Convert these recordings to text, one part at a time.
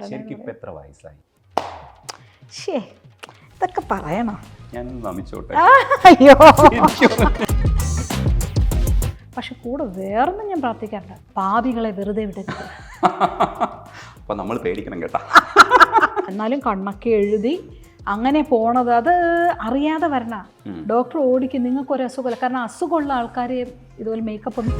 ശരിക്കും ഇപ്പം എത്ര വയസ്സായി? ഇതൊക്കെ പറയണോ? ഞാൻ നമിച്ചോട്ടെ. അയ്യോ, പക്ഷെ കൂടെ വേറൊന്നും ഞാൻ പ്രാർത്ഥിക്കാറില്ല. പാപികളെ വെറുതെ വിടരുത്. അപ്പൊ നമ്മൾ പേടിക്കണം കേട്ടാ. എന്നാലും കണ്ണൊക്കെ എഴുതി അങ്ങനെ പോണത് അത് അറിയാതെ വരണ. ഡോക്ടർ ഓടിക്കും നിങ്ങൾക്കൊരു അസുഖമില്ല. കാരണം അസുഖമുള്ള ആൾക്കാർ ഇതുപോലെ മേക്കപ്പ് ഒന്നും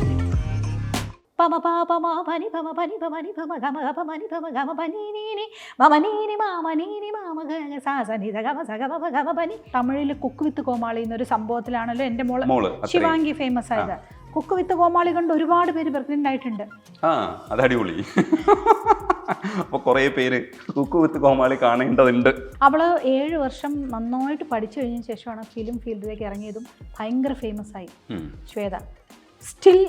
തമിഴിൽ കുക്ക് വിത്ത് കോമാളി എന്നൊരു സംഭവത്തിലാണല്ലോ എൻ്റെ മോള് ശിവാംഗി ഫേമസ് ആയത്. കുക്ക് വിത്ത് കോമാളി കൊണ്ട് ഒരുപാട് പേര് പ്രഗ്നന്റ് ആയിട്ടുണ്ട്. അത് അടിപൊളി. അപ്പൊ കുറെ പേര് കുക്ക് വിത്ത് കോമാളി കാണേണ്ടതുണ്ട്. അവള് 7 വർഷം നന്നായിട്ട് പഠിച്ചു കഴിഞ്ഞ ശേഷമാണ് ഫിലിം ഫീൽഡിലേക്ക് ഇറങ്ങിയതും ഭയങ്കര ഫേമസ് ആയി. Shweta still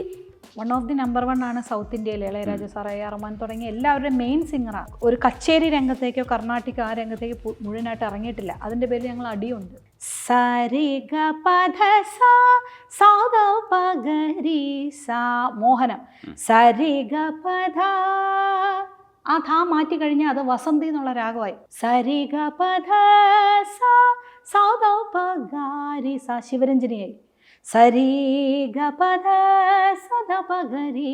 one of the number 1 ആണ് സൗത്ത് ഇന്ത്യയിൽ. ഇളയരാജ സാർ, AR റഹ്മാൻ തുടങ്ങിയ എല്ലാവരുടെയും മെയിൻ സിംഗറാണ്. ഒരു കച്ചേരി രംഗത്തേക്കോ കർണാട്ടിക് ആ രംഗത്തേക്ക് മുഴുവനായിട്ട് ഇറങ്ങിയിട്ടില്ല. അതിൻ്റെ പേരിൽ ഞങ്ങൾ അടിയുണ്ട്. മോഹനം സരിഗപധ ആ ധാ മാറ്റി കഴിഞ്ഞാൽ അത് വസന്തി എന്നുള്ള രാഗമായി. സരിഗപധ ശിവരഞ്ജനിയായി. സരിഗപധ സദപഗരി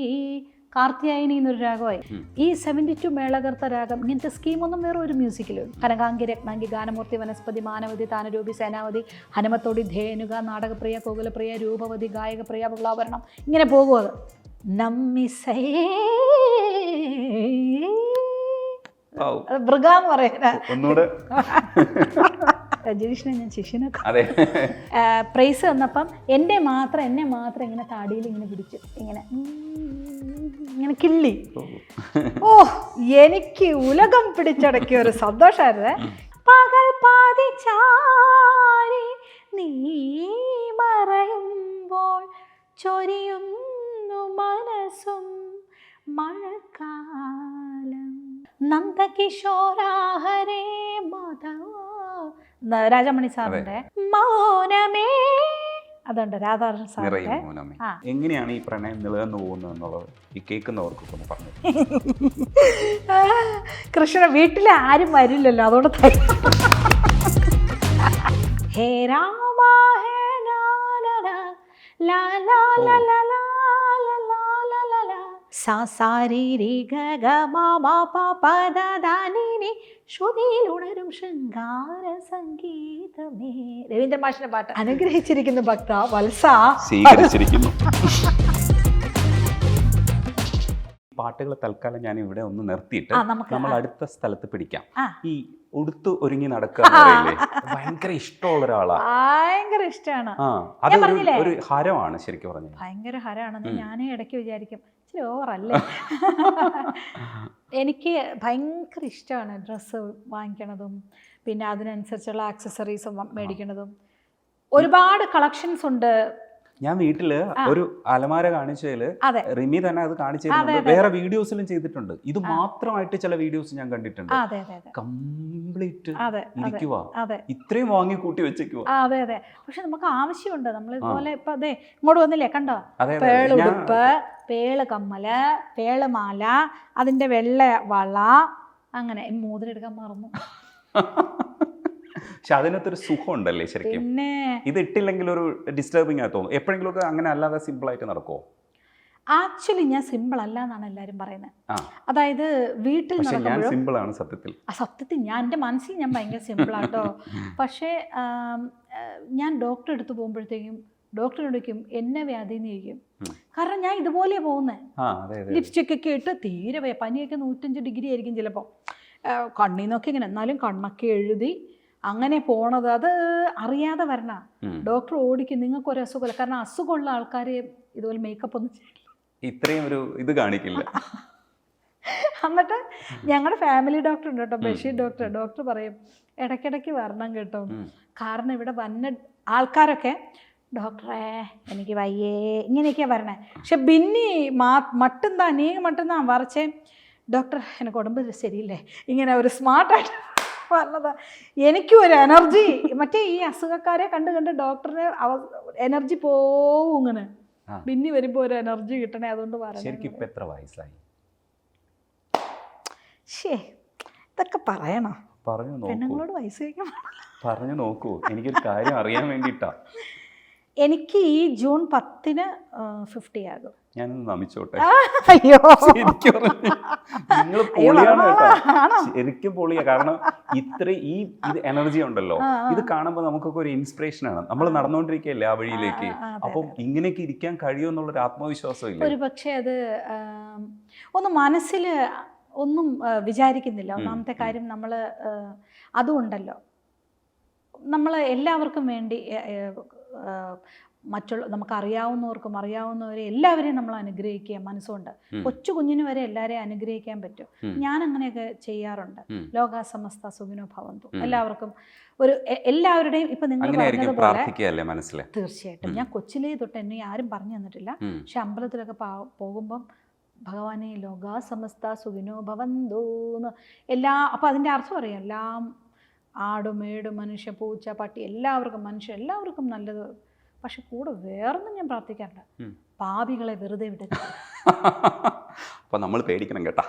കാർത്തിയായനി എന്നൊരു രാഗമായി. ഈ 72 മേളകർത്ത രാഗം ഇങ്ങനത്തെ സ്കീമൊന്നും വേറെ ഒരു മ്യൂസിക്കിലും. കനകാംഗി, രത്നാംഗി, ഗാനമൂർത്തി, വനസ്പതി, മാനവതി, താനരൂപി, സേനാവതി, ഹനുമത്തോടി, ധേനുക, നാടകപ്രിയ, കോകുലപ്രിയ, രൂപവതി, ഗായകപ്രിയ, ബഹുളാഭരണം ഇങ്ങനെ പോകും. അത് നമ്മിസേ മൃഗാന്ന് പറയുന്നത്. രജനീഷിനെ ഞാൻ ശിഷ്യനൊക്കെ പ്രൈസ് തന്നപ്പം എന്നെ മാത്രം ഇങ്ങനെ താടിയിൽ ഇങ്ങനെ പിടിച്ചു ഇങ്ങനെ കിള്ളി. ഓ, എനിക്ക് ഉലകം പിടിച്ചടക്കിയ ഒരു സന്തോഷമായിരുന്നേ. പകൽ പാതി ചാരി നീ മറയുമ്പോൾ ചൊരിയുന്നു മനസ്സും മഴക്കാലം. നന്ദകിശോരാഹരേ മാധവ രാജമണി സാറിന്റെ മൗനമേ അതുണ്ട്. രാധാകൃഷ്ണൻ സാറിന്റെ എങ്ങനെയാണ് ഈ പ്രണയം നിലനിന്ന് പോകുന്നത് എന്നുള്ളത് ഈ കേൾക്കുന്നവർക്ക് ഒന്ന് പറഞ്ഞു. കൃഷ്ണ വീട്ടിൽ ആരും വരില്ലല്ലോ, അതുകൊണ്ട് ഹേ രാമ ഹേ ശ്രുതിയിലുണരും ശൃംഗാര സംഗീതമേ. രവീന്ദ്രൻ മാഷിന്റെ പാട്ട്. അനുഗ്രഹിച്ചിരിക്കുന്നു ഭക്ത വത്സ, സ്വീകരിച്ചിരിക്കുന്നു. പാട്ടുകൾ തൽക്കാലം ഞാൻ ഇവിടെ ഒന്ന് നിർത്തിയിട്ട് നമ്മൾ അടുത്ത സ്ഥലത്ത് പിടിക്കാം. ഈ ഉടുത്തു ഒരുങ്ങി നടക്കുക ഭയങ്കര ഇഷ്ടമുള്ള ഒരാളാണ്. ഭയങ്കര ഇഷ്ടമാണ്. ഒരു ഹരമാണ് ശരിക്കും പറഞ്ഞത്. ഭയങ്കര ഹരമാണെന്ന് ഞാനേ ഇടയ്ക്ക് വിചാരിക്കും. ഇച്ചിരി ഓവറല്ലേ. എനിക്ക് ഭയങ്കര ഇഷ്ടമാണ് ഡ്രസ്സ് വാങ്ങിക്കണതും പിന്നെ അതിനനുസരിച്ചുള്ള ആക്സസറീസും മേടിക്കണതും. ഒരുപാട് കളക്ഷൻസ് ഉണ്ട്. ഞാൻ വീട്ടില് ഒരു അലമാര കാണിച്ചതില് റിമി തന്നെ അത് കാണിച്ചു വേറെ വീഡിയോസിലും ചെയ്തിട്ടുണ്ട്. ഇത് മാത്രമായിട്ട് ചില വീഡിയോസ് ഞാൻ കണ്ടിട്ടുണ്ട്. കംപ്ലീറ്റ് ഇരിക്കുവാ, ഇത്രയും വാങ്ങി കൂട്ടി വെച്ചേക്കുവാ. അതെ അതെ. പക്ഷെ നമുക്ക് ആവശ്യമുണ്ട്. നമ്മൾ ഇതുപോലെ ഇപ്പൊ അതെ ഇങ്ങോട്ട് വന്നില്ലേ, കണ്ടോ? പേളുടുപ്പ്, പേള് കമ്മല്, പേള് മാല, അതിന്റെ വെള്ള വള, അങ്ങനെ മോതിരം എടുക്കാൻ മറന്നു. പക്ഷെ അതിനകത്തൊരു സുഖം ഉണ്ടല്ലേ ശരിക്കും. പിന്നെ ഇത് ഇട്ടില്ലെങ്കിൽ ഒരു ഡിസ്റ്റർബിംഗ് ആയി തോന്നും. എപ്പോഴെങ്കിലും ഒക്കെ അങ്ങനെ അല്ലാതെ സിമ്പിൾ ആയിട്ട് നടക്കുമോ? ആക്ച്വലി ഞാൻ സിമ്പിൾ അല്ല എന്നാണ് എല്ലാവരും പറയുന്നത്. അതായത് വീട്ടിൽ സിമ്പിൾ ആണ് സത്യത്തിൽ. ഞാൻ എൻ്റെ മനസ്സിൽ ഞാൻ ഭയങ്കര സിമ്പിൾ ആട്ടോ. പക്ഷേ ഞാൻ ഡോക്ടറെ അടുത്ത് പോകുമ്പോഴത്തേക്കും ഡോക്ടറിനോടൊക്കും എന്നെ വ്യാധി എന്ന് ചോദിക്കും. കാരണം ഞാൻ ഇതുപോലെയാണ് പോകുന്നത്. ലിപ്സ്റ്റിക് ഒക്കെ ഇട്ട് തീരെ പനിയൊക്കെ 105 ഡിഗ്രി ആയിരിക്കും ചിലപ്പോൾ. കണ്ണീന്നൊക്കെ ഇങ്ങനെ, എന്നാലും കണ്ണൊക്കെ എഴുതി അങ്ങനെ പോണത് അത് അറിയാതെ വരണ. ഡോക്ടർ ഓടിക്കും നിങ്ങൾക്കൊരു അസുഖമില്ല. കാരണം അസുഖമുള്ള ആൾക്കാർ ഇതുപോലെ മേക്കപ്പ് ഒന്നും ഇത്രയും ഒരു ഇത് കാണിക്കില്ല. എന്നിട്ട് ഞങ്ങളുടെ ഫാമിലി ഡോക്ടർ ഉണ്ട് കേട്ടോ, ബഷീർ ഡോക്ടർ. ഡോക്ടർ പറയും ഇടയ്ക്കിടയ്ക്ക് വരണം കേട്ടോ. കാരണം ഇവിടെ വന്ന ആൾക്കാരൊക്കെ ഡോക്ടറെ എനിക്ക് വയ്യേ ഇങ്ങനെയൊക്കെയാണ് വരണേ. പക്ഷെ ബിന്നി മട്ടുന്താ നീ മട്ടുന്നാ വരച്ചേ ഡോക്ടർ എനിക്ക് ഉടമ്പ് ശരിയില്ലേ ഇങ്ങനെ ഒരു സ്മാർട്ടായിട്ട് പറഞ്ഞത്. എനിക്കും ഒരു എനർജി മറ്റേ ഈ അസുഖക്കാരെ കണ്ട് ഡോക്ടറിന് എനർജി പോവും. ഇങ്ങനെ ബിന്നി വരുമ്പോ ഒരു എനർജി കിട്ടണേ, അതുകൊണ്ട് പറഞ്ഞു. ശരിക്കും ഇപ്പൊ എത്ര വയസ്സായി? ഇതൊക്കെ പറയണോ? പറഞ്ഞു നോക്കൂ, പെണ്ണുങ്ങളോട് വയസ്സ് ചോദിക്കാൻ പറഞ്ഞു നോക്കൂ, എനിക്കൊരു കാര്യം അറിയാൻ വേണ്ടിയിട്ടാ. എനിക്ക് ഈ ജൂൺ 10-ന് 50 ആകും. ഞാനൊന്ന് നമിച്ചോട്ടെ. അയ്യോ നിങ്ങൾ പൊളിയാണ് കേട്ടോ, ശരിക്കും പൊളിയാ. കാരണം ഇത് എനർജി ഉണ്ടല്ലോ, ഇത് കാണുമ്പോൾ നമുക്കൊക്കെ ഒരു ഇൻസ്പിറേഷൻ ആണ്. നമ്മൾ നടന്നുകൊണ്ടിരിക്കുകയല്ലേ ആ വഴിയിലേക്ക്. അപ്പം ഇങ്ങനെയൊക്കെ ഇരിക്കാൻ കഴിയുമെന്നുള്ളൊരു ആത്മവിശ്വാസം ഇല്ല. ഒരു പക്ഷേ അത് ഒന്നും മനസ്സിൽ ഒന്നും വിചാരിക്കുന്നില്ല. ഒന്നാമത്തെ കാര്യം നമ്മൾ അതുകൊണ്ടല്ലോ, നമ്മൾ എല്ലാവർക്കും വേണ്ടി നമുക്കറിയാവുന്നവർക്കും അറിയാവുന്നവരെ എല്ലാവരെയും നമ്മൾ അനുഗ്രഹിക്കുക മനസ്സുകൊണ്ട്. കൊച്ചു കുഞ്ഞിന് വരെ എല്ലാവരെയും അനുഗ്രഹിക്കാൻ പറ്റും. ഞാൻ അങ്ങനെയൊക്കെ ചെയ്യാറുണ്ട്. ലോകാ സമസ്ത സുഖിനോ ഭവന്തു. എല്ലാവർക്കും എല്ലാവരുടെയും ഇപ്പൊ നിങ്ങൾ പറഞ്ഞതുപോലെ തീർച്ചയായിട്ടും ഞാൻ കൊച്ചിലേ തൊട്ട് എന്നെ ആരും പറഞ്ഞു തന്നിട്ടില്ല. പക്ഷെ അമ്പലത്തിലൊക്കെ പോകുമ്പം ഭഗവാനെ ലോകാ സമസ്ത സുഖിനോ ഭവന്തൂന്ന് അപ്പം അതിൻ്റെ അർത്ഥം അറിയാം. എല്ലാം ആടും മേടും മനുഷ്യ പൂച്ച പട്ടി എല്ലാവർക്കും നല്ലത്. പക്ഷെ കൂടെ വേറൊന്നും ഞാൻ പ്രാർത്ഥിക്കാറില്ല, പാപികളെ വെറുതെ വിടരുത്. അപ്പൊ നമ്മൾ പേടിക്കണം കേട്ടോ.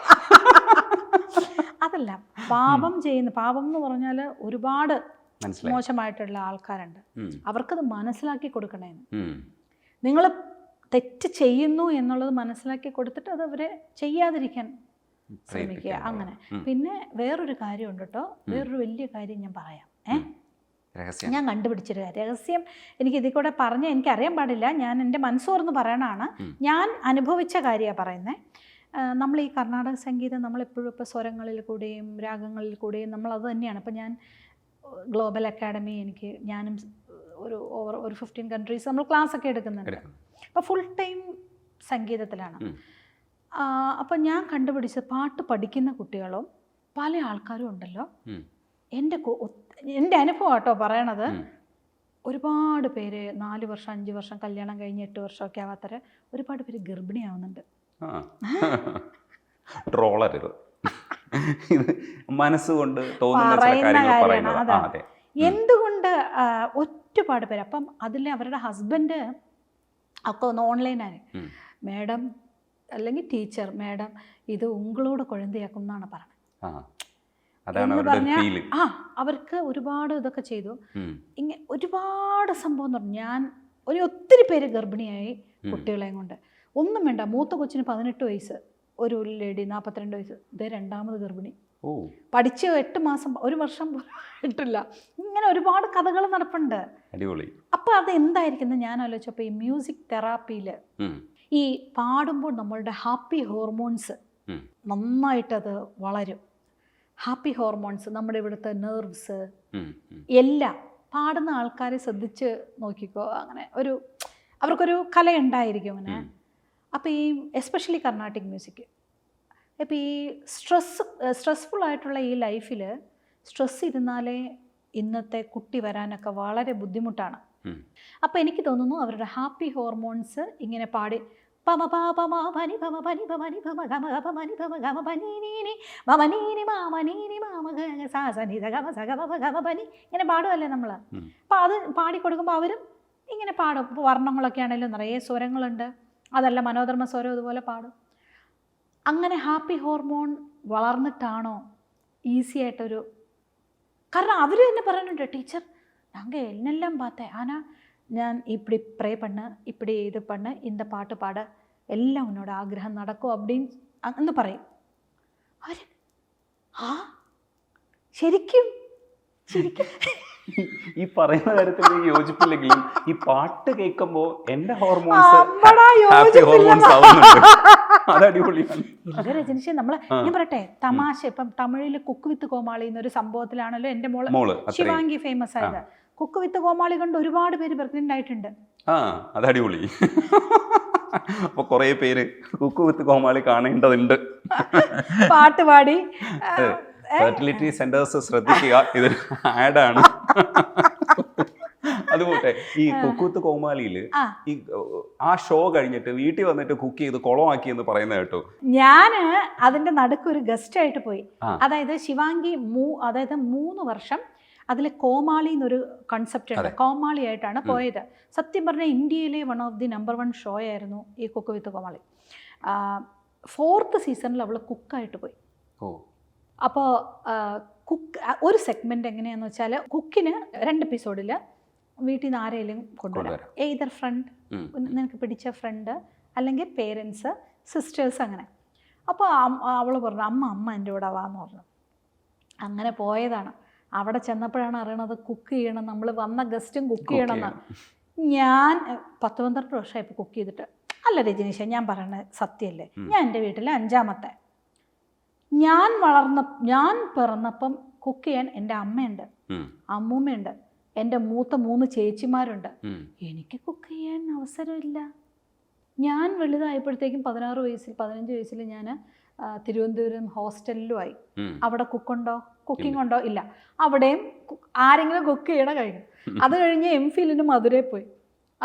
അതല്ല, പാപം എന്ന് പറഞ്ഞാൽ ഒരുപാട് മോശമായിട്ടുള്ള ആൾക്കാരുണ്ട്. അവർക്കത് മനസ്സിലാക്കി കൊടുക്കണേന്ന്. നിങ്ങൾ തെറ്റ് ചെയ്യുന്നു എന്നുള്ളത് മനസ്സിലാക്കി കൊടുത്തിട്ട് അത് അവരെ ചെയ്യാതിരിക്കാൻ ശ്രമിക്കുക. അങ്ങനെ പിന്നെ വേറൊരു കാര്യമുണ്ട് കേട്ടോ, വേറൊരു വലിയ കാര്യം ഞാൻ പറയാം. ഞാൻ കണ്ടുപിടിച്ചൊരു രഹസ്യം എനിക്ക് ഇതിൽ കൂടെ പറഞ്ഞ് എനിക്കറിയാൻ പാടില്ല, ഞാൻ എൻ്റെ മനസ്സോർന്ന് പറയണതാണ്. ഞാൻ അനുഭവിച്ച കാര്യമാണ് പറയുന്നത്. നമ്മൾ ഈ കർണാടക സംഗീതം നമ്മളെപ്പോഴും ഇപ്പോൾ സ്വരങ്ങളിൽ കൂടെയും രാഗങ്ങളിൽ കൂടെയും നമ്മളത് തന്നെയാണ്. ഇപ്പം ഞാൻ ഗ്ലോബൽ അക്കാഡമി ഞാനും ഒരു 15 കൺട്രീസ് നമ്മൾ ക്ലാസ്സൊക്കെ എടുക്കുന്നുണ്ട്. അപ്പോൾ ഫുൾ ടൈം സംഗീതത്തിലാണ്. അപ്പം ഞാൻ കണ്ടുപിടിച്ചത് പാട്ട് പഠിക്കുന്ന കുട്ടികളും പല ആൾക്കാരും ഉണ്ടല്ലോ. എൻ്റെ അനുഭവം കേട്ടോ പറയണത്. ഒരുപാട് പേര് 4 വർഷം 5 വർഷം കല്യാണം കഴിഞ്ഞ് 8 വർഷമൊക്കെ ആവാത്തവരെ ഒരുപാട് പേര് ഗർഭിണിയാവുന്നുണ്ട്. മനസ്സുകൊണ്ട് അതാണ് എന്തുകൊണ്ട് ഒരുപാട് പേര്. അപ്പം അതിൽ അവരുടെ ഹസ്ബൻഡ് ഒക്കെ ഒന്ന് ഓൺലൈനായി, മേഡം അല്ലെങ്കിൽ ടീച്ചർ മേഡം ഇത് ഉങ്ങളോട് കുഴന്തയാക്കും എന്നാണ് പറഞ്ഞത്. എന്ന് പറഞ്ഞാൽ അവർക്ക് ഒരുപാട് ഇതൊക്കെ ചെയ്തു. ഇങ്ങനെ ഒരുപാട് സംഭവം എന്ന് പറഞ്ഞു. ഞാൻ ഒത്തിരി പേര് ഗർഭിണിയായി കുട്ടികളെയും കൊണ്ട്. ഒന്നും വേണ്ട, മൂത്ത കൊച്ചിന് 18 വയസ്സ്, ഒരു ലേഡി 42 വയസ്സ്, ഇതേ രണ്ടാമത് ഗർഭിണി. പഠിച്ച് 8 മാസം 1 വർഷം ഇട്ടില്ല. ഇങ്ങനെ ഒരുപാട് കഥകൾ നടപ്പുണ്ട്. അപ്പൊ അത് എന്തായിരിക്കുന്നത് ഞാൻ ആലോചിച്ചപ്പോൾ ഈ മ്യൂസിക് തെറാപ്പിയിൽ ഈ പാടുമ്പോൾ നമ്മളുടെ ഹാപ്പി ഹോർമോൺസ് നന്നായിട്ടത് വളരും. ഹാപ്പി ഹോർമോൺസ്, നമ്മുടെ ഇവിടുത്തെ നെർവ്സ് എല്ലാം പാടുന്ന ആൾക്കാരെ ശ്രദ്ധിച്ച് നോക്കിക്കോ. അങ്ങനെ അവർക്കൊരു കലയുണ്ടായിരിക്കും അങ്ങനെ. അപ്പോൾ ഈ എസ്പെഷ്യലി കർണാട്ടിക് മ്യൂസിക്, ഇപ്പോൾ ഈ സ്ട്രെസ്ഫുൾ ആയിട്ടുള്ള ഈ ലൈഫിൽ സ്ട്രെസ് ഇരുന്നാലേ ഇന്നത്തെ കുട്ടി വരാനൊക്കെ വളരെ ബുദ്ധിമുട്ടാണ്. അപ്പോൾ എനിക്ക് തോന്നുന്നു അവരുടെ ഹാപ്പി ഹോർമോൺസ് ഇങ്ങനെ പാടി ഇങ്ങനെ പാടുമല്ലേ നമ്മൾ. അപ്പം അത് പാടിക്കൊടുക്കുമ്പോൾ അവരും ഇങ്ങനെ പാടും. ഇപ്പോൾ വർണ്ണങ്ങളൊക്കെ ആണെങ്കിലും നിറയെ സ്വരങ്ങളുണ്ട്, അതല്ല മനോധർമ്മ സ്വരം ഇതുപോലെ പാടും. അങ്ങനെ ഹാപ്പി ഹോർമോൺ വളർന്നിട്ടാണോ ഈസി ആയിട്ടൊരു, കാരണം അവർ തന്നെ പറയുന്നുണ്ട്, ടീച്ചർ ഞങ്ങൾ എന്നെല്ലാം பார்த்தேன், ஆனால் ഞാൻ இப்படி ப்ரே பண்ண, இப்படி இது பண்ண, இந்த பாட்டு பாட எல்லாம் உன்னோட ஆக்ரகம் நடக்கும் அப்படின்னு എന്ന് പറയും അവർ. ശരിക്കും ഈ പറയുന്ന കാര്യത്തിൽ യോജിപ്പില്ലെങ്കിലും ഈ പാട്ട് കേൾക്കുമ്പോൾ എന്റെ ഹോർമോൺസ് രജനിഷേ നമ്മള് ഞാൻ പറയട്ടെ തമാശ. ഇപ്പം തമിഴില് കുക്ക് വിത്ത് കോമാളി എന്നൊരു സംഭവത്തിലാണല്ലോ എന്റെ മോള് ശിവാംഗി ഫേമസ് ആയത്. കുക്ക് വിത്ത് കോമാളി കൊണ്ട് ഒരുപാട് പേര് പ്രഗ്നന്റ് ആയിട്ടുണ്ട്. അത് അടിപൊളി. അപ്പൊ കുറെ പേര് കുക്ക് വിത്ത് കോമാളി കാണേണ്ടതുണ്ട്. പാട്ട് പാടി ഫെർട്ടിലിറ്റി സെന്റേഴ്സ് ശ്രദ്ധിക്കുക, ഇതൊരു ആഡാണ്. അതുപോലെ ഈ കുക്ക് വിത്ത് കോമാളിയില് ഈ ആ ഷോ കഴിഞ്ഞിട്ട് വീട്ടിൽ വന്നിട്ട് കുക്ക് ചെയ്ത് കുളമാക്കി എന്ന് പറയുന്നത് കേട്ടോ. ഞാന് അതിന്റെ നടുക്ക് ഒരു ഗസ്റ്റ് ആയിട്ട് പോയി. അതായത് ശിവാംഗി അതായത് 3 വർഷം അതിൽ കോമാളി എന്നൊരു കൺസെപ്റ്റ് ഉണ്ട്, കോമാളി ആയിട്ടാണ് പോയത്. സത്യം പറഞ്ഞാൽ ഇന്ത്യയിലെ 1 ഓഫ് ദി നമ്പർ 1 ഷോ ആയിരുന്നു ഈ കുക്ക് വിത്ത് കോമാളി. 4th സീസണിൽ അവൾ കുക്കായിട്ട് പോയി. അപ്പോൾ കുക്ക് ഒരു സെഗ്മെൻറ്റ് എങ്ങനെയാണെന്ന് വെച്ചാൽ കുക്കിന് 2 എപ്പിസോഡിൽ വീട്ടിൽ നിന്ന് ആരെങ്കിലും കൊണ്ടുവരാം. ഏതർ ഫ്രണ്ട്, നിനക്ക് പിടിച്ച ഫ്രണ്ട്, അല്ലെങ്കിൽ പേരൻസ്, സിസ്റ്റേഴ്സ്, അങ്ങനെ. അപ്പോൾ അവൾ പറഞ്ഞു അമ്മ എൻ്റെ കൂടെ വാന്ന് പറഞ്ഞു. അങ്ങനെ പോയതാണ്. അവിടെ ചെന്നപ്പോഴാണ് അറിയണത് കുക്ക് ചെയ്യണം, നമ്മൾ വന്ന ഗസ്റ്റും കുക്ക് ചെയ്യണമെന്ന്. ഞാൻ 10-12 വർഷമായി ഇപ്പോൾ കുക്ക് ചെയ്തിട്ട്. അല്ല രജനീഷ, ഞാൻ പറയണത് സത്യമല്ലേ, ഞാൻ എൻ്റെ വീട്ടിലെ 5ാമത്തെ. ഞാൻ പിറന്നപ്പം കുക്ക് ചെയ്യാൻ എൻ്റെ അമ്മയുണ്ട്, അമ്മൂമ്മയുണ്ട്, എൻ്റെ മൂത്ത 3 ചേച്ചിമാരുണ്ട്. എനിക്ക് കുക്ക് ചെയ്യാൻ അവസരമില്ല. ഞാൻ വലുതായപ്പോഴത്തേക്കും 16 വയസ്സിൽ 15 വയസ്സിൽ ഞാൻ തിരുവനന്തപുരം ഹോസ്റ്റലിലുമായി. അവിടെ കുക്കിംഗ് ഉണ്ടോ? ഇല്ല. അവിടെയും ആരെങ്കിലും കുക്ക് ചെയ്യണ കഴിഞ്ഞു. അത് കഴിഞ്ഞ് MPhilന് മധുരയിൽ പോയി.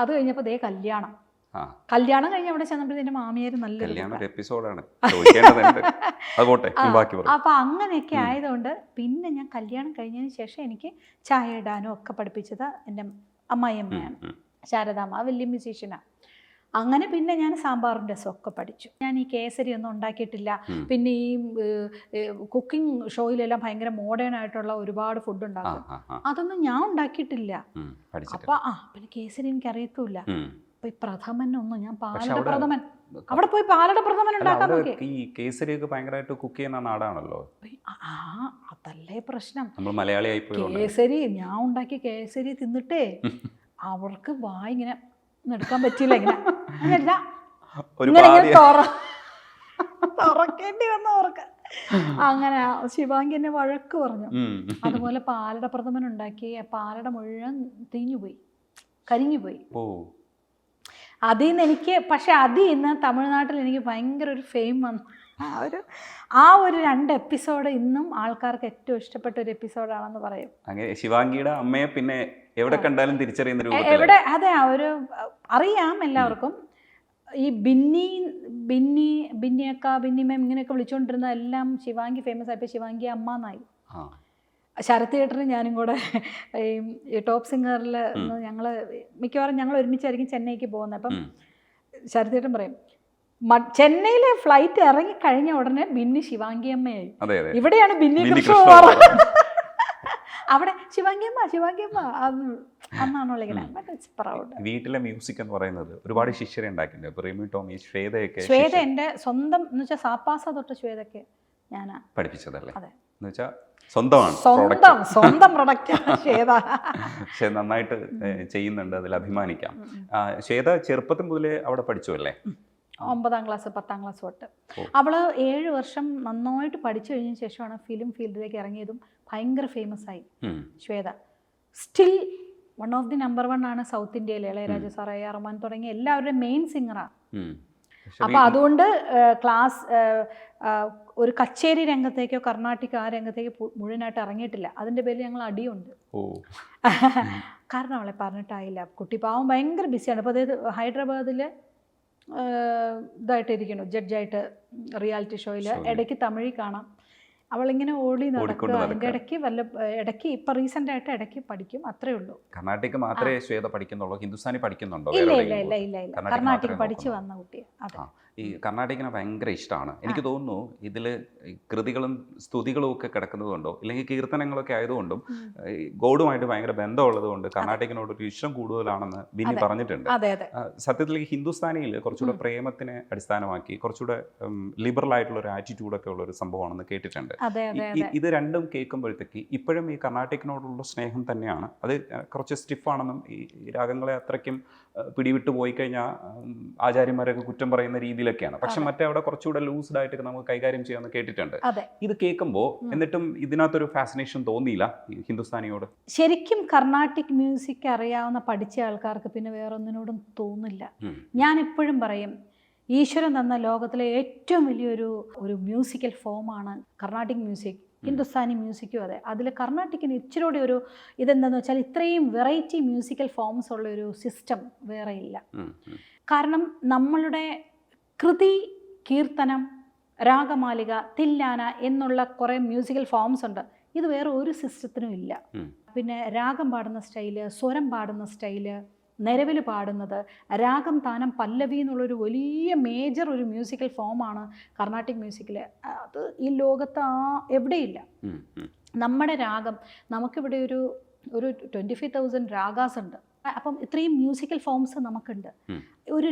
അത് കഴിഞ്ഞപ്പോൾ ദേ കല്യാണം കഴിഞ്ഞ് അവിടെ ചെന്നപ്പോൾ എൻ്റെ മാമിയാർ നല്ലൊരു അപ്പൊ അങ്ങനെയൊക്കെ ആയതുകൊണ്ട് പിന്നെ ഞാൻ കല്യാണം കഴിഞ്ഞതിന് ശേഷം എനിക്ക് ചായ ഇടാനും ഒക്കെ പഠിപ്പിച്ചത് എൻ്റെ അമ്മായിയമ്മയാണ്, ശാരദാമ്മ, വലിയ മ്യൂസീഷ്യനാണ്. അങ്ങനെ പിന്നെ ഞാൻ സാമ്പാറും രസമൊക്കെ പഠിച്ചു. ഞാൻ ഈ കേസരി ഒന്നും ഉണ്ടാക്കിയിട്ടില്ല. പിന്നെ ഈ കുക്കിംഗ് ഷോയിലെല്ലാം ഭയങ്കര മോഡേൺ ആയിട്ടുള്ള ഒരുപാട് ഫുഡ് ഉണ്ടാക്കും, അതൊന്നും ഞാൻ ഉണ്ടാക്കിയിട്ടില്ല. അപ്പൊ പിന്നെ കേസരി എനിക്ക് അറിയത്തുമില്ല. അപ്പൊ ഈ പ്രഥമനൊന്നും ഞാൻ പാലട പ്രഥമൻ അവിടെ പോയി പാലട പ്രഥമൻ ഉണ്ടാക്കാൻ നോക്കി. ഈ കേസരിയൊക്കെ ഭയങ്കരമായിട്ട് കുക്ക് ചെയ്യുന്ന നാടാണല്ലോ. അതല്ലേ പ്രശ്നം. കേസരി ഞാൻ ഉണ്ടാക്കിയ കേസരി തിന്നിട്ടേ അവർക്ക് വായി ഇങ്ങനെ എടുക്കാൻ പറ്റിയില്ല. ഇങ്ങനെ തുറക്കേണ്ടി വന്ന അവർക്ക്. അങ്ങനെ ശിവാംഗി എന്നെ വഴക്ക് പറഞ്ഞു. അതുപോലെ പാലട പ്രഥമൻ ഉണ്ടാക്കി പാലട മുഴുവൻ തീഞ്ഞുപോയി, കരിഞ്ഞുപോയി. അതിൽ നിന്ന് എനിക്ക്, പക്ഷെ അതിൽ നിന്ന് തമിഴ്നാട്ടിൽ എനിക്ക് ഭയങ്കര ഒരു ഫെയിം വന്നു. ആ ഒരു 2 എപ്പിസോഡ് ഇന്നും ആൾക്കാർക്ക് ഏറ്റവും ഇഷ്ടപ്പെട്ട ഒരു എപ്പിസോഡാണെന്ന് പറയും. അങ്ങനെ ശിവാംഗിയുടെ അമ്മയെ പിന്നെ എവിടെ കണ്ടാലും തിരിച്ചറിയുന്ന എവിടെ, അതെ, ഒരു അറിയാം എല്ലാവർക്കും. ഈ ബിന്നിയക്ക, ബിന്നിമേം ഇങ്ങനെയൊക്കെ വിളിച്ചുകൊണ്ടിരുന്ന എല്ലാം ശിവാംഗി ഫേമസ് ആയപ്പോൾ ശിവാംഗി അമ്മ എന്നായി. ശരത് തിയേറ്ററിൽ ഞാനും കൂടെ ഈ ടോപ്പ് സിംഗറിൽ മിക്കവാറും ഞങ്ങൾ ഒരുമിച്ചായിരിക്കും ചെന്നൈക്ക് പോകുന്നത്. അപ്പം ശരത് തിയേറ്റർ പറയും ചെന്നൈയിലെ ഫ്ലൈറ്റ് ഇറങ്ങി കഴിഞ്ഞ ഉടനെ ബിന്നി ശിവാംഗി അമ്മയായി. ഇവിടെയാണ് ബിന്നി കൃഷ്ണകുമാർ. അവിടെ ശിവാംഗിയമ്മ അന്നാണോ വിളിക്കുന്നത്. വീട്ടിലെ മ്യൂസിക് എന്ന് പറയുന്നത് ഒരുപാട് ശിഷ്യരെ ഉണ്ടാക്കിയിട്ടുണ്ട്. ശ്വേത എൻ്റെ സ്വന്തം എന്ന് വെച്ചാൽ സാപ്പാസ തൊട്ട് ശ്വേതയ്ക്ക് ഞാൻ പഠിപ്പിച്ചതല്ലേ. അതെ, സ്വന്തം പ്രൊഡക്റ്റ് ശ്വേത. പക്ഷെ നന്നായിട്ട് ചെയ്യുന്നുണ്ട്, അതിൽ അഭിമാനിക്കാം. ശ്വേത ചെറുപ്പത്തിൽ മുതലേ അവിടെ പഠിച്ചു അല്ലേ? 9ാം ക്ലാസ് 10ാം ക്ലാസ് തൊട്ട്. അവള് 7 വർഷം നന്നായിട്ട് പഠിച്ചു കഴിഞ്ഞ ശേഷമാണ് ഫിലിം ഫീൽഡിലേക്ക് ഇറങ്ങിയതും ഭയങ്കര ഫേമസ് ആയി. Shweta still one of the number 1 ആണ് സൗത്ത് ഇന്ത്യയിൽ. ഇളയരാജ സാർ, AR റഹ്മാൻ തുടങ്ങിയ എല്ലാവരുടെയും മെയിൻ സിംഗറാണ്. അപ്പൊ അതുകൊണ്ട് ഒരു കച്ചേരി രംഗത്തേക്കോ കർണാട്ടിക് ആ രംഗത്തേക്ക് മുഴുവനായിട്ട് ഇറങ്ങിയിട്ടില്ല. അതിന്റെ പേരിൽ ഞങ്ങൾ അടിയുണ്ട്. കാരണം അവളെ പറഞ്ഞിട്ടായില്ല. കുട്ടി പാവം ഭയങ്കര ബിസിയാണ്. അപ്പോൾ അതായത് ഹൈദരാബാദിൽ ഇതായിട്ടിരിക്കുന്നു, ജഡ്ജായിട്ട് റിയാലിറ്റി ഷോയിൽ. ഇടയ്ക്ക് തമിഴിൽ കാണാം അവളിങ്ങനെ ഓടി നടക്കുക. അതിൻ്റെ ഇടയ്ക്ക് ഇപ്പം റീസെൻ്റ് ആയിട്ട് ഇടയ്ക്ക് പഠിക്കും, അത്രേ ഉള്ളൂ. കർണാട്ടിക് മാത്രമേ ശ്വേത പഠിക്കുന്നുള്ളൂ, ഹിന്ദുസ്ഥാനി പഠിക്കുന്നുണ്ടോ? ഇല്ല. കർണാട്ടിക് പഠിച്ചു വന്ന കുട്ടിയാണ്. അതെ, ഈ കർണാട്ടിക്കിനെ ഭയങ്കര ഇഷ്ടമാണ്. എനിക്ക് തോന്നുന്നു ഇതിൽ കൃതികളും സ്തുതികളും ഒക്കെ കിടക്കുന്നതുകൊണ്ടോ ഇല്ലെങ്കിൽ കീർത്തനങ്ങളൊക്കെ ആയതുകൊണ്ടും ഗോഡുമായിട്ട് ഭയങ്കര ബന്ധമുള്ളത് കൊണ്ട് കർണാട്ടിക്കിനോടൊരു ഇഷ്ടം കൂടുതലാണെന്ന് ബിന്നി പറഞ്ഞിട്ടുണ്ട്. സത്യത്തിൽ ഈ ഹിന്ദുസ്ഥാനിയിൽ കുറച്ചുകൂടെ പ്രേമത്തിനെ അടിസ്ഥാനമാക്കി കുറച്ചുകൂടെ ലിബറൽ ആയിട്ടുള്ള ഒരു ആറ്റിറ്റ്യൂഡൊക്കെ ഉള്ള ഒരു സംഭവമാണെന്ന് കേട്ടിട്ടുണ്ട്. ഇത് രണ്ടും കേൾക്കുമ്പോഴത്തേക്ക് ഇപ്പോഴും ഈ കർണാട്ടിക്കിനോടുള്ള സ്നേഹം തന്നെയാണ്. അത് കുറച്ച് സ്റ്റിഫാണെന്നും ഈ രാഗങ്ങളെ അത്രയ്ക്കും പിടിവിട്ട് പോയി കഴിഞ്ഞാൽ ആചാര്യന്മാരൊക്കെ കുറ്റം പറയുന്ന രീതിയിലൊക്കെയാണ്. പക്ഷെ മറ്റേ അവിടെ കുറച്ചുകൂടെ ലൂസ്ഡ് ആയിട്ട് നമുക്ക് കൈകാര്യം ചെയ്യാമെന്ന് കേട്ടിട്ടുണ്ട്. ഇത് കേൾക്കുമ്പോൾ എന്നിട്ടും ഇതിനകത്തൊരു ഫാസിനേഷൻ തോന്നിയില്ല ഹിന്ദുസ്ഥാനിയോട്? ശരിക്കും കർണാട്ടിക് മ്യൂസിക് അറിയാവുന്ന പഠിച്ച ആൾക്കാർക്ക് പിന്നെ വേറൊന്നിനോടും തോന്നില്ല. ഞാൻ എപ്പോഴും പറയും, ഈശ്വരൻ തന്ന ലോകത്തിലെ ഏറ്റവും വലിയൊരു മ്യൂസിക്കൽ ഫോമാണ് കർണാട്ടിക് മ്യൂസിക്. ഹിന്ദുസ്ഥാനി മ്യൂസിക്കും അതെ. അതിൽ കർണാട്ടിക്കിന് ഇച്ചിരി കൂടി ഒരു ഇതെന്താണെന്ന് വെച്ചാൽ ഇത്രയും വെറൈറ്റി മ്യൂസിക്കൽ ഫോംസ് ഉള്ള ഒരു സിസ്റ്റം വേറെ ഇല്ല. കാരണം നമ്മളുടെ കൃതി, കീർത്തനം, രാഗമാലിക, തില്ലാന എന്നുള്ള കുറേ മ്യൂസിക്കൽ ഫോംസ് ഉണ്ട്. ഇത് വേറെ ഒരു സിസ്റ്റത്തിനും ഇല്ല. പിന്നെ രാഗം പാടുന്ന സ്റ്റൈല്, സ്വരം പാടുന്ന സ്റ്റൈല്, നിലവിൽ പാടുന്നത്. രാഗം താനം പല്ലവി എന്നുള്ളൊരു വലിയ മേജർ ഒരു മ്യൂസിക്കൽ ഫോമാണ് കർണാട്ടിക് മ്യൂസിക്കിൽ. അത് ഈ ലോകത്ത് എവിടെയില്ല. നമ്മുടെ രാഗം നമുക്കിവിടെ ഒരു 25,000 രാഗാസ് ഉണ്ട്. അപ്പം ഇത്രയും മ്യൂസിക്കൽ ഫോംസ് നമുക്കുണ്ട്. ഒരു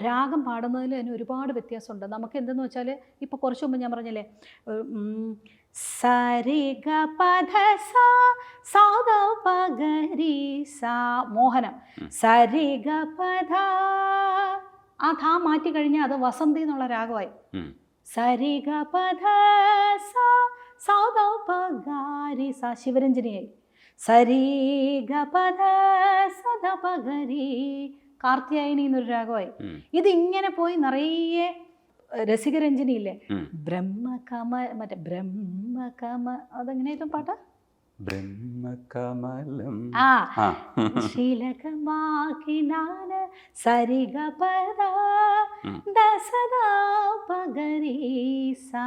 രാഗം പാടുന്നതിൽ തന്നെ ഒരുപാട് വ്യത്യാസമുണ്ട്. നമുക്ക് എന്തെന്ന് വെച്ചാൽ ഇപ്പോൾ കുറച്ച് മുമ്പ് ഞാൻ പറഞ്ഞില്ലേ, സരി ഗ പധ സാ സാ ദ പ ഗ രി സാ മോഹനം, സരി ഗ പധ, ആ ധാ മാറ്റി കഴിഞ്ഞാൽ അത് വസന്തി എന്നുള്ള രാഗമായി. സരി ഗ പധ സാ സാ ദ പ ഗ രി സാ ശിവരഞ്ജനിയായി. സരി ഗ പധ സ ദ പ ഗ രി കാർത്തിയായനി എന്നൊരു രാഗമായി. ഇതിങ്ങനെ പോയി നിറയെ രസികരഞ്ജനിയില്ലേ, മറ്റേ ബ്രഹ്മകമ, അതെങ്ങനെയായിരുന്നു പാട്ടാ? ബ്രഹ്മകമലം ശീലകമാക്കിനാന സരിഗ പദ ദസദാ പഗരി സാ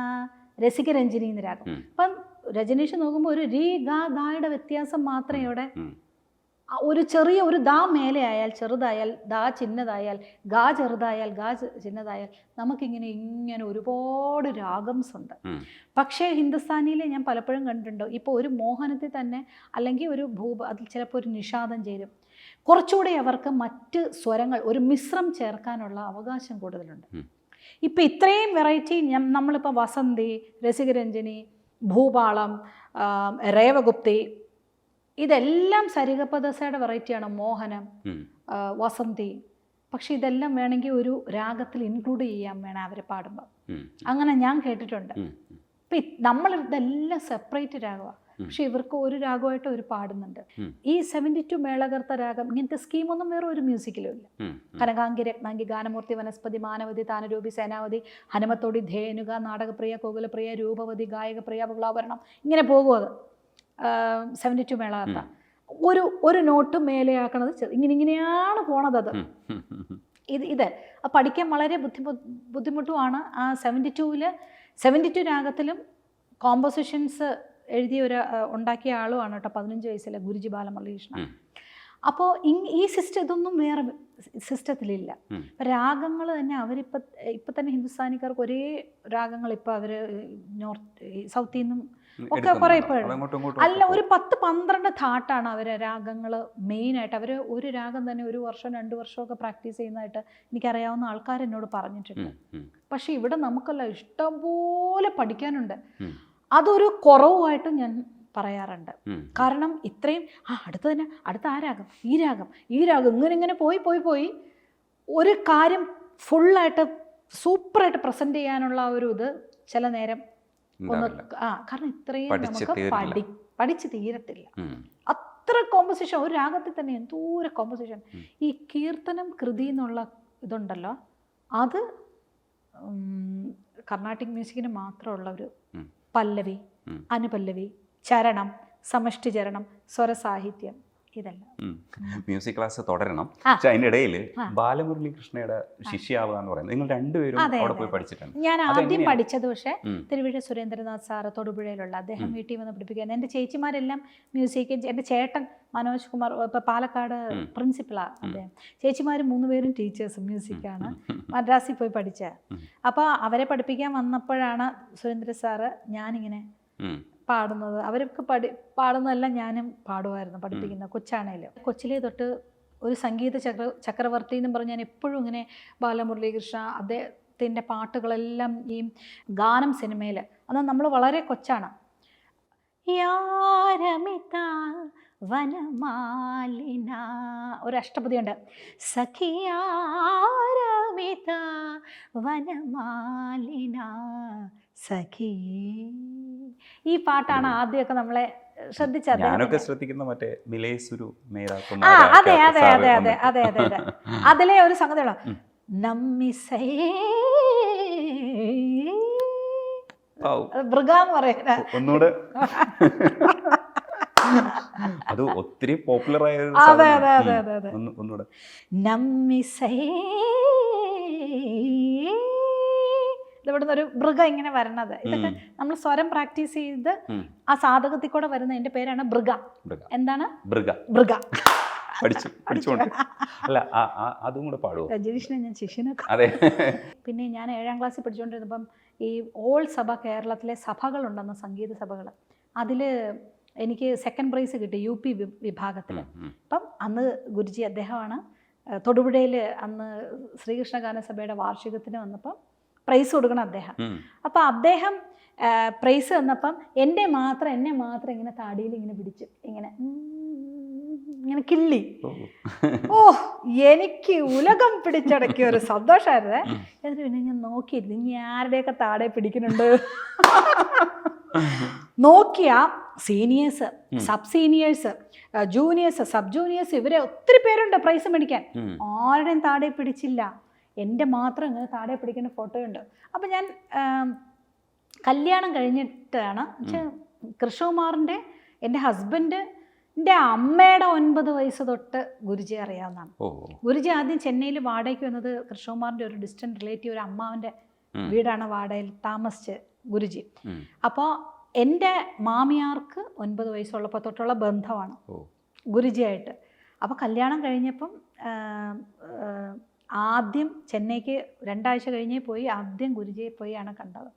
രസികരഞ്ജനി എന്ന് രാഗം. അപ്പം രജനീഷ് നോക്കുമ്പോൾ ഒരു രീ ഗാ ദായുടെ വ്യത്യാസം മാത്രമേ ഇവിടെ. ഒരു ചെറിയ ഒരു ദാ മേലെ ആയാൽ ചെറുതായാൽ, ദാ ചിന്നതായാൽ, ഗാ ചെറുതായാൽ, ഗാ ചിന്നതായാൽ, നമുക്കിങ്ങനെ ഒരുപാട് രാഗംസ് ഉണ്ട്. പക്ഷേ ഹിന്ദുസ്ഥാനിയിൽ ഞാൻ പലപ്പോഴും കണ്ടിട്ടുണ്ട്, ഇപ്പോൾ ഒരു മോഹനത്തിൽ തന്നെ അല്ലെങ്കിൽ ഒരു അതിൽ ചിലപ്പോൾ ഒരു നിഷാദം ചേരും. കുറച്ചുകൂടെ അവർക്ക് മറ്റ് സ്വരങ്ങൾ, ഒരു മിശ്രം ചേർക്കാനുള്ള അവകാശം കൂടുതലുണ്ട്. ഇപ്പം ഇത്രയും വെറൈറ്റി നമ്മളിപ്പോൾ വസന്തി, രസികരഞ്ജനി, ഭൂപാളം, രേവഗുപ്തി, ഇതെല്ലാം സരിഗപദസയുടെ വെറൈറ്റിയാണ്. മോഹനം, വസന്തി. പക്ഷെ ഇതെല്ലാം വേണമെങ്കിൽ ഒരു രാഗത്തിൽ ഇൻക്ലൂഡ് ചെയ്യാൻ വേണം അവർ പാടുമ്പോൾ. അങ്ങനെ ഞാൻ കേട്ടിട്ടുണ്ട്. ഇപ്പം നമ്മൾ ഇതെല്ലാം സെപ്പറേറ്റ് രാഗമാണ്, പക്ഷെ ഇവർക്ക് ഒരു രാഗമായിട്ട് അവർ പാടുന്നുണ്ട്. ഈ 72 മേളകർത്ത രാഗം, ഇങ്ങനത്തെ സ്കീമൊന്നും വേറെ ഒരു മ്യൂസിക്കിലും ഇല്ല. കനകാംഗി, രത്നാംഗി, ഗാനമൂർത്തി, വനസ്പതി, മാനവതി, താനരൂപി, സേനാവതി, ഹനുമത്തോടി, ധേനുക, നാടകപ്രിയ, കോകുലപ്രിയ, രൂപവതി, ഗായകപ്രിയ, ബഹുളാഭരണം, ഇങ്ങനെ പോകും. അത് 72 മേളകർത്ത. ഒരു നോട്ട് മേലെയാക്കണത് ഇങ്ങനെയാണ് പോണത്. അത് ഇത് പഠിക്കാൻ വളരെ ബുദ്ധിമുട്ടുമാണ്. ആ 72 രാഗത്തിലും കോമ്പോസിഷൻസ് എഴുതിയ ഉണ്ടാക്കിയ ആളുമാണ് കേട്ടോ, 15 വയസ്സിലെ ഗുരുജി ബാലമുരളീകൃഷ്ണൻ. അപ്പോൾ ഈ സിസ്റ്റം, ഇതൊന്നും വേറെ സിസ്റ്റത്തിലില്ല. രാഗങ്ങൾ തന്നെ ഇപ്പം തന്നെ ഹിന്ദുസ്ഥാനിക്കാർക്ക് ഒരേ രാഗങ്ങൾ ഇപ്പോൾ അവർ സൗത്തിൽ നിന്നും ഒക്കെ കുറേ ഇപ്പോൾ അല്ല, ഒരു 10-12 ഥാട്ടാണ് അവർ രാഗങ്ങൾ മെയിനായിട്ട്. അവർ ഒരു രാഗം തന്നെ 1 വർഷം 2 വർഷമൊക്കെ പ്രാക്ടീസ് ചെയ്യുന്നതായിട്ട് എനിക്കറിയാവുന്ന ആൾക്കാർ എന്നോട് പറഞ്ഞിട്ടുണ്ട്. പക്ഷെ ഇവിടെ നമുക്കല്ല, ഇഷ്ടംപോലെ പഠിക്കാനുണ്ട്. അതൊരു കുറവുമായിട്ട് ഞാൻ പറയാറുണ്ട്. കാരണം ഇത്രയും അടുത്ത ആ രാഗം, ഈ രാഗം ഇങ്ങനെ പോയി ഒരു കാര്യം ഫുള്ളായിട്ട് സൂപ്പറായിട്ട് പ്രസൻറ്റ് ചെയ്യാനുള്ള ഒരു ഇത് ചില നേരം കാരണം ഇത്രയും നമുക്ക് പഠിച്ച് തീരത്തില്ല. അത്ര കോമ്പോസിഷൻ ഒരു രാഗത്തിൽ തന്നെ, എന്തോരം കോമ്പോസിഷൻ. ഈ കീർത്തനം കൃതി എന്നുള്ള ഇതുണ്ടല്ലോ, അത് കർണാട്ടിക് മ്യൂസിക്കിന് മാത്രമുള്ള ഒരു പല്ലവി, അനുപല്ലവി, ചരണം, സമഷ്ടി ചരണം, സ്വരസാഹിത്യം, ഇതെല്ലാം. മ്യൂസിക് ക്ലാസ് തുടരണം. പക്ഷെ അതിൻ്റെ ഇടയിൽ ബാലമുരളീകൃഷ്ണയുടെ ശിഷ്യാവുക എന്ന് പറയുന്നത് നിങ്ങൾ രണ്ടുപേരും അവിടെ പോയി പഠിച്ചിട്ടുണ്ട്. ഞാൻ ആദ്യം പഠിച്ചത് പക്ഷേ തിരുവിഴ സുരേന്ദ്രനാഥ് സാറ് തൊടുപുഴയിലുള്ള അദ്ദേഹം വീട്ടിൽ വന്ന് പഠിപ്പിക്കാൻ. എൻ്റെ ചേച്ചിമാരെല്ലാം മ്യൂസിക്, എൻ്റെ ചേട്ടൻ മനോജ് കുമാർ ഇപ്പോൾ പാലക്കാട് പ്രിൻസിപ്പളാണ് അദ്ദേഹം. ചേച്ചിമാർ 3 പേരും ടീച്ചേഴ്സ് മ്യൂസിക്കാണ്, മദ്രാസിൽ പോയി പഠിച്ച. അപ്പോൾ അവരെ പഠിപ്പിക്കാൻ വന്നപ്പോഴാണ് സുരേന്ദ്ര സാറ് ഞാനിങ്ങനെ പാടുന്നത്. അവർക്ക് പാടുന്നതെല്ലാം ഞാനും പാടുമായിരുന്നു പഠിപ്പിക്കുന്ന കൊച്ചാണേലും. കൊച്ചിലേ തൊട്ട് ഒരു സംഗീത ചക്രവർത്തി എന്നും പറഞ്ഞ് ഞാൻ എപ്പോഴും ഇങ്ങനെ ബാലമുരളീകൃഷ്ണ അദ്ദേഹത്തിൻ്റെ പാട്ടുകളെല്ലാം ഈ ഗാനം സിനിമയിൽ, അന്ന് നമ്മൾ വളരെ കൊച്ചാണ്. യാരമിത വനമാലിന ഒരു അഷ്ടപതിയുണ്ട്. സഖിയാരമിത വനമാലിന സഖി. ഈ പാട്ടാണ് ആദ്യമൊക്കെ നമ്മളെ ശ്രദ്ധിച്ചത്. അതിലെ ഒരു സംഗതിയുള്ള മൃഗാന്ന് പറയുന്നത് ഒന്നുകൂടെ അത് ഒത്തിരി പോപ്പുലർ ആയ ഒന്നുകൂടെ ഇവിടുന്ന് ഒരു മൃഗം ഇങ്ങനെ വരണത്. ഇതൊക്കെ നമ്മൾ സ്വരം പ്രാക്ടീസ് ചെയ്ത് ആ സാധകത്തിൽ കൂടെ വരുന്ന, എൻ്റെ പേരാണ് മൃഗ. എന്താണ്? മൃഗ. പഠിച്ചുകൊണ്ട് അല്ല അതും കൂടെ പാടുമോ? രജനീഷിനെ ഞാൻ ശിഷ്യനൊക്കെ. അതെ. പിന്നെ ഞാൻ 7ാം ക്ലാസ്സിൽ പഠിച്ചുകൊണ്ടിരുന്നപ്പം ഈ ഓൾ സഭ, കേരളത്തിലെ സഭകളുണ്ടെന്ന്, സംഗീത സഭകൾ, അതിൽ എനിക്ക് 2nd പ്രൈസ് കിട്ടി UP വിഭാഗത്തിൽ. അപ്പം അന്ന് ഗുരുജി അദ്ദേഹമാണ് തൊടുപുഴയിൽ അന്ന് ശ്രീകൃഷ്ണ ഗാനസഭയുടെ വാർഷികത്തിന് വന്നപ്പം പ്രൈസ് കൊടുക്കണം അദ്ദേഹം. അപ്പം അദ്ദേഹം പ്രൈസ് തന്നപ്പം എന്നെ മാത്രം ഇങ്ങനെ താടിയിൽ ഇങ്ങനെ പിടിച്ചു, ഇങ്ങനെ കിള്ളി. ഓ, എനിക്ക് ഉലകം പിടിച്ചടക്കിയ ഒരു സന്തോഷമായിരുന്നേ. എന്നിട്ട് പിന്നെ ഞാൻ നോക്കിയിരുന്നു ഇനി ആരുടെയൊക്കെ താടെ പിടിക്കുന്നുണ്ട്. നോക്കിയ seniors, sub seniors, juniors, sub juniors, ഇവരെ ഒത്തിരി പേരുണ്ട് പ്രൈസ് മേടിക്കാൻ. ആരുടെയും താടെ പിടിച്ചില്ല, എൻ്റെ മാത്രം ഇങ്ങനെ താടെ പിടിക്കുന്ന ഫോട്ടോയുണ്ട്. അപ്പം ഞാൻ കല്യാണം കഴിഞ്ഞിട്ടാണ് കൃഷ്ണകുമാറിൻ്റെ, എൻ്റെ ഹസ്ബൻഡിൻ്റെ അമ്മയുടെ 9 വയസ്സ് തൊട്ട് ഗുരുജി അറിയാവുന്നതാണ്. ഗുരുജി ആദ്യം ചെന്നൈയിൽ വാടകയ്ക്ക് വന്നത് കൃഷ്ണകുമാറിൻ്റെ ഒരു ഡിസ്റ്റൻറ്റ് റിലേറ്റീവ്, ഒരു അമ്മാവൻ്റെ വീടാണ് വാടകയിൽ താമസിച്ച് ഗുരുജി. അപ്പോൾ എൻ്റെ മാമിയാർക്ക് 9 വയസ്സുള്ളപ്പോൾ തൊട്ടുള്ള ബന്ധമാണ് ഗുരുജിയായിട്ട്. അപ്പോൾ കല്യാണം കഴിഞ്ഞപ്പം ആദ്യം ചെന്നൈക്ക് 2 ആഴ്ച കഴിഞ്ഞേ പോയി, ആദ്യം ഗുരുജിയെ പോയാണ് കണ്ടത്.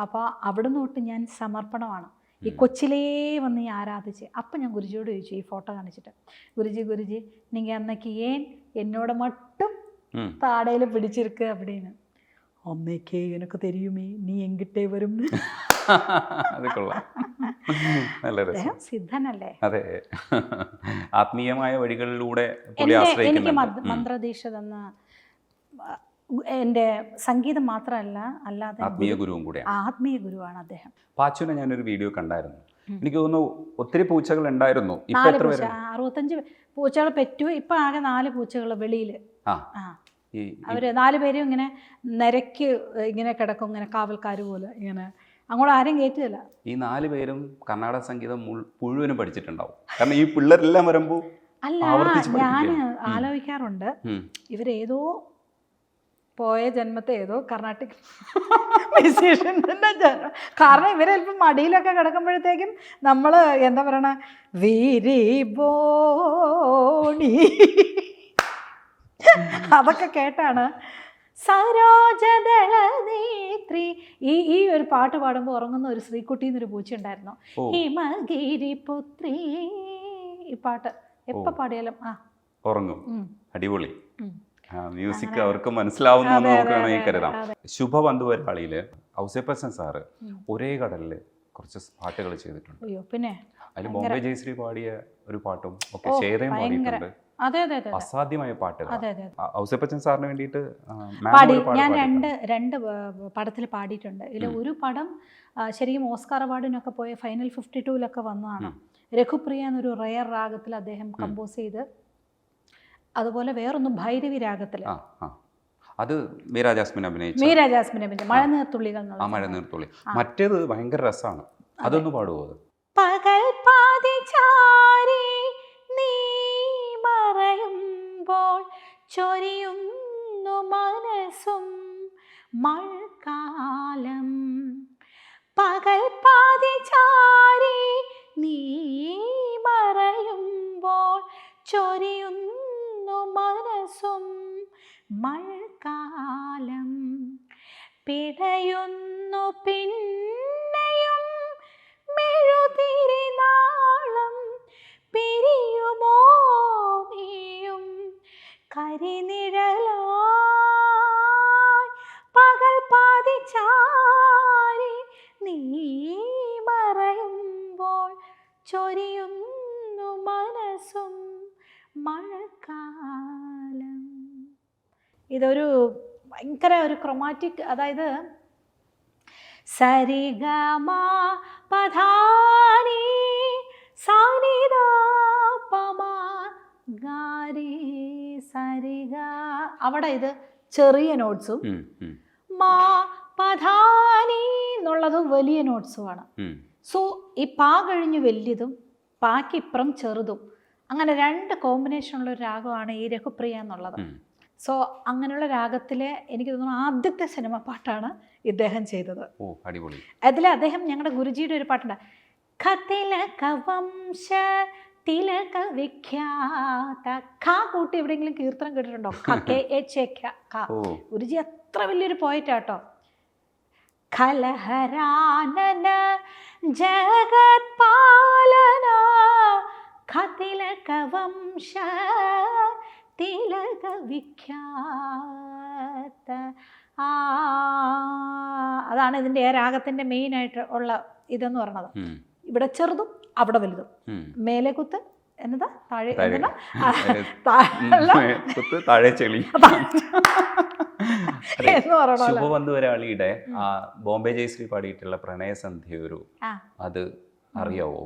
അപ്പോൾ അവിടുന്ന് തൊട്ട് ഞാൻ സമർപ്പണമാണ്. ഈ കൊച്ചിലേ വന്ന് ഈ ആരാധിച്ച്. അപ്പം ഞാൻ ഗുരുജിയോട് ചോദിച്ചു, ഈ ഫോട്ടോ കാണിച്ചിട്ട്, ഗുരുജി നിങ്ങൾ അന്നേക്ക് ഏൻ എന്നോട് മട്ടും താടയിൽ പിടിച്ചിരിക്കുക அப்படின்னு. അമ്മയ്ക്കേ എനക്ക് തെരിയുമേ നീ എങ്കിട്ടേ വരും. സിദ്ധനല്ലേ? അതെ, ആത്മീയമായ വഴികളിലൂടെ എനിക്ക് മന്ത്രദീക്ഷ തന്ന എൻ്റെ സംഗീതം മാത്രമല്ല, അല്ലാതെ ആത്മീയ ഗുരുവും കൂടെ, ആത്മീയ ഗുരുവാണ് അദ്ദേഹം. പാച്ചുവിനെ ഞാനൊരു വീഡിയോ കണ്ടായിരുന്നു. എനിക്ക് തോന്നുന്നു ഒത്തിരി പൂച്ചകൾ ഉണ്ടായിരുന്നു. 65 പൂച്ചകൾ പെറ്റു. ഇപ്പൊ ആകെ 4 പൂച്ചകൾ വെളിയിൽ. അവര് 4 പേരും ഇങ്ങനെ നിരക്ക് ഇങ്ങനെ കിടക്കും, ഇങ്ങനെ കാവൽക്കാർ പോലെ. ഇങ്ങനെ അങ്ങോട്ട് ആരും കയറ്റില്ല. ഈ 4 പേരും കർണാടക സംഗീതം മുഴുവനും പഠിച്ചിട്ടുണ്ടാവും. കാരണം ഈ പിള്ളേരെല്ലാം വരുമ്പോൾ അല്ല, ഞാൻ ആലോചിക്കാറുണ്ട് ഇവരേതോ പോയ ജന്മത്തെ ഏതോ കർണാട്ടിക് മ്യൂസീഷ്യൻ്റെ ജന്മം. കാരണം ഇവരല്പം മടിയിലൊക്കെ കിടക്കുമ്പോഴത്തേക്കും നമ്മൾ എന്താ പറയണ, വീരിബോണി അതൊക്കെ കേട്ടാണ്. സരോജദള നേത്രി, ഈ ഒരു പാട്ട് പാടുമ്പോൾ ഉറങ്ങുന്ന ഒരു ശ്രീകുട്ടി എന്നൊരു പൂച്ച ഉണ്ടായിരുന്നു. ഹിമഗിരി പുത്രി, ഈ പാട്ട് എപ്പോൾ പാടിയാലും ഉറങ്ങും. അടിപൊളി മ്യൂസിക് അവർക്ക് മനസ്സിലാവുന്ന നോക്കുകയാണെങ്കിൽ കരുതാം. ശുഭബന്ധുവരാളിയില് ഔസേപ്പച്ചൻ സാറ് ഒരേ കടലില് കുറച്ച് പാട്ടുകൾ ചെയ്തിട്ടുണ്ട്. പിന്നെ അതിൽ ബോംബെ ജയശ്രീ പാടിയ ഒരു പാട്ടും ഒക്കെ ചേതയും പാടിയിട്ടുണ്ട്. അസാധ്യമായ പാട്ടുകൾ ഔസേപ്പച്ചൻ സാറിന് വേണ്ടിയിട്ട് ഞാൻ രണ്ട് പടത്തിൽ പാടിയിട്ടുണ്ട്. ഇതിൽ ഒരു പടം ശരിക്കും ഓസ്കാർ അവാർഡിനൊക്കെ പോയ ഫൈനൽ 52-ലൊക്കെ വന്നതാണ്. രഘുപ്രിയ എന്നൊരു റയർ രാഗത്തിൽ അദ്ദേഹം കമ്പോസ് ചെയ്ത്, അതുപോലെ വേറൊന്നും ഭൈരവി രാഗത്തിൽ, അത് മീരാ ജാസ്മിൻ അഭിനയിച്ച മഴനീർത്തുള്ളികൾ. മഴനീർത്തുള്ളി മറ്റേത് ഭയങ്കര രസമാണ്. അതൊന്ന് പാടുമോ? അത് പകൽ പാതി ചാരി നീ മറയുമ്പോൾ ചൊരിയുന്നു മനസ്സും മഴക്കാലം. പകൽ പാതി ചാരി നീ മറയുമ്പോൾ ചൊരിയുന്നു മനസ്സും മഴക്കാലം. പിടയുന്നു പിന്നെയും മെഴുതിരിനാളം, പിരിയുമോ നീയും കരിനിഴലായി. പകൽ പാതി ചാരി നീ മറയുമ്പോൾ ചൊരിയുന്നു മനസ്സും മഴക്കാലം. ഇതൊരു ഭയങ്കര ഒരു ക്രൊമാറ്റിക്, അതായത് സരിഗമ പധാനി സാനിദ പമാ ഗാരി സരിഗ, അവിടെ ഇത് ചെറിയ നോട്ട്സും മാ പധാനി എന്നുള്ളത് വലിയ നോട്ട്സുമാണ്. സോ ഈ പാ കഴിഞ്ഞ് വലിയതും പാക്കിപ്പുറം ചെറുതും, അങ്ങനെ 2 കോമ്പിനേഷനുള്ള ഒരു രാഗമാണ് ഈ രഘുപ്രിയ എന്നുള്ളത്. സോ അങ്ങനെയുള്ള രാഗത്തിലെ എനിക്ക് തോന്നുന്നു ആദ്യത്തെ സിനിമ പാട്ടാണ് ഇദ്ദേഹം ചെയ്തത്. അതിൽ അദ്ദേഹം ഞങ്ങളുടെ ഗുരുജിയുടെ ഒരു പാട്ടുണ്ട്, ഖതിലക വംശ തിലക വിഖ്യാത ഖ കൂട്ടി എവിടെയെങ്കിലും കീർത്തനം കേട്ടിട്ടുണ്ടോ? ഗുരുജി അത്ര വലിയൊരു പോയിട്ടാട്ടോ. ഖലഹരാനന ജഗത് പാലന ഖതിലക വംശ തിലക വിഖ്യാത. അതാണ് ഇതിൻ്റെ രാഗത്തിൻ്റെ മെയിനായിട്ട് ഉള്ള ഇതെന്ന് പറയണത്. ഇവിടെ ചെറുതും അവിടെ വലുതും. മേലെ കുത്ത് എന്നതാ, താഴെ താഴെ ചെളി. ശുഭബന്ധുവരാളിയുടെ ബോംബെ ജയശ്രീ പാടിയിട്ടുള്ള പ്രണയസന്ധ്യ ഒരു അത് അറിയാവോ?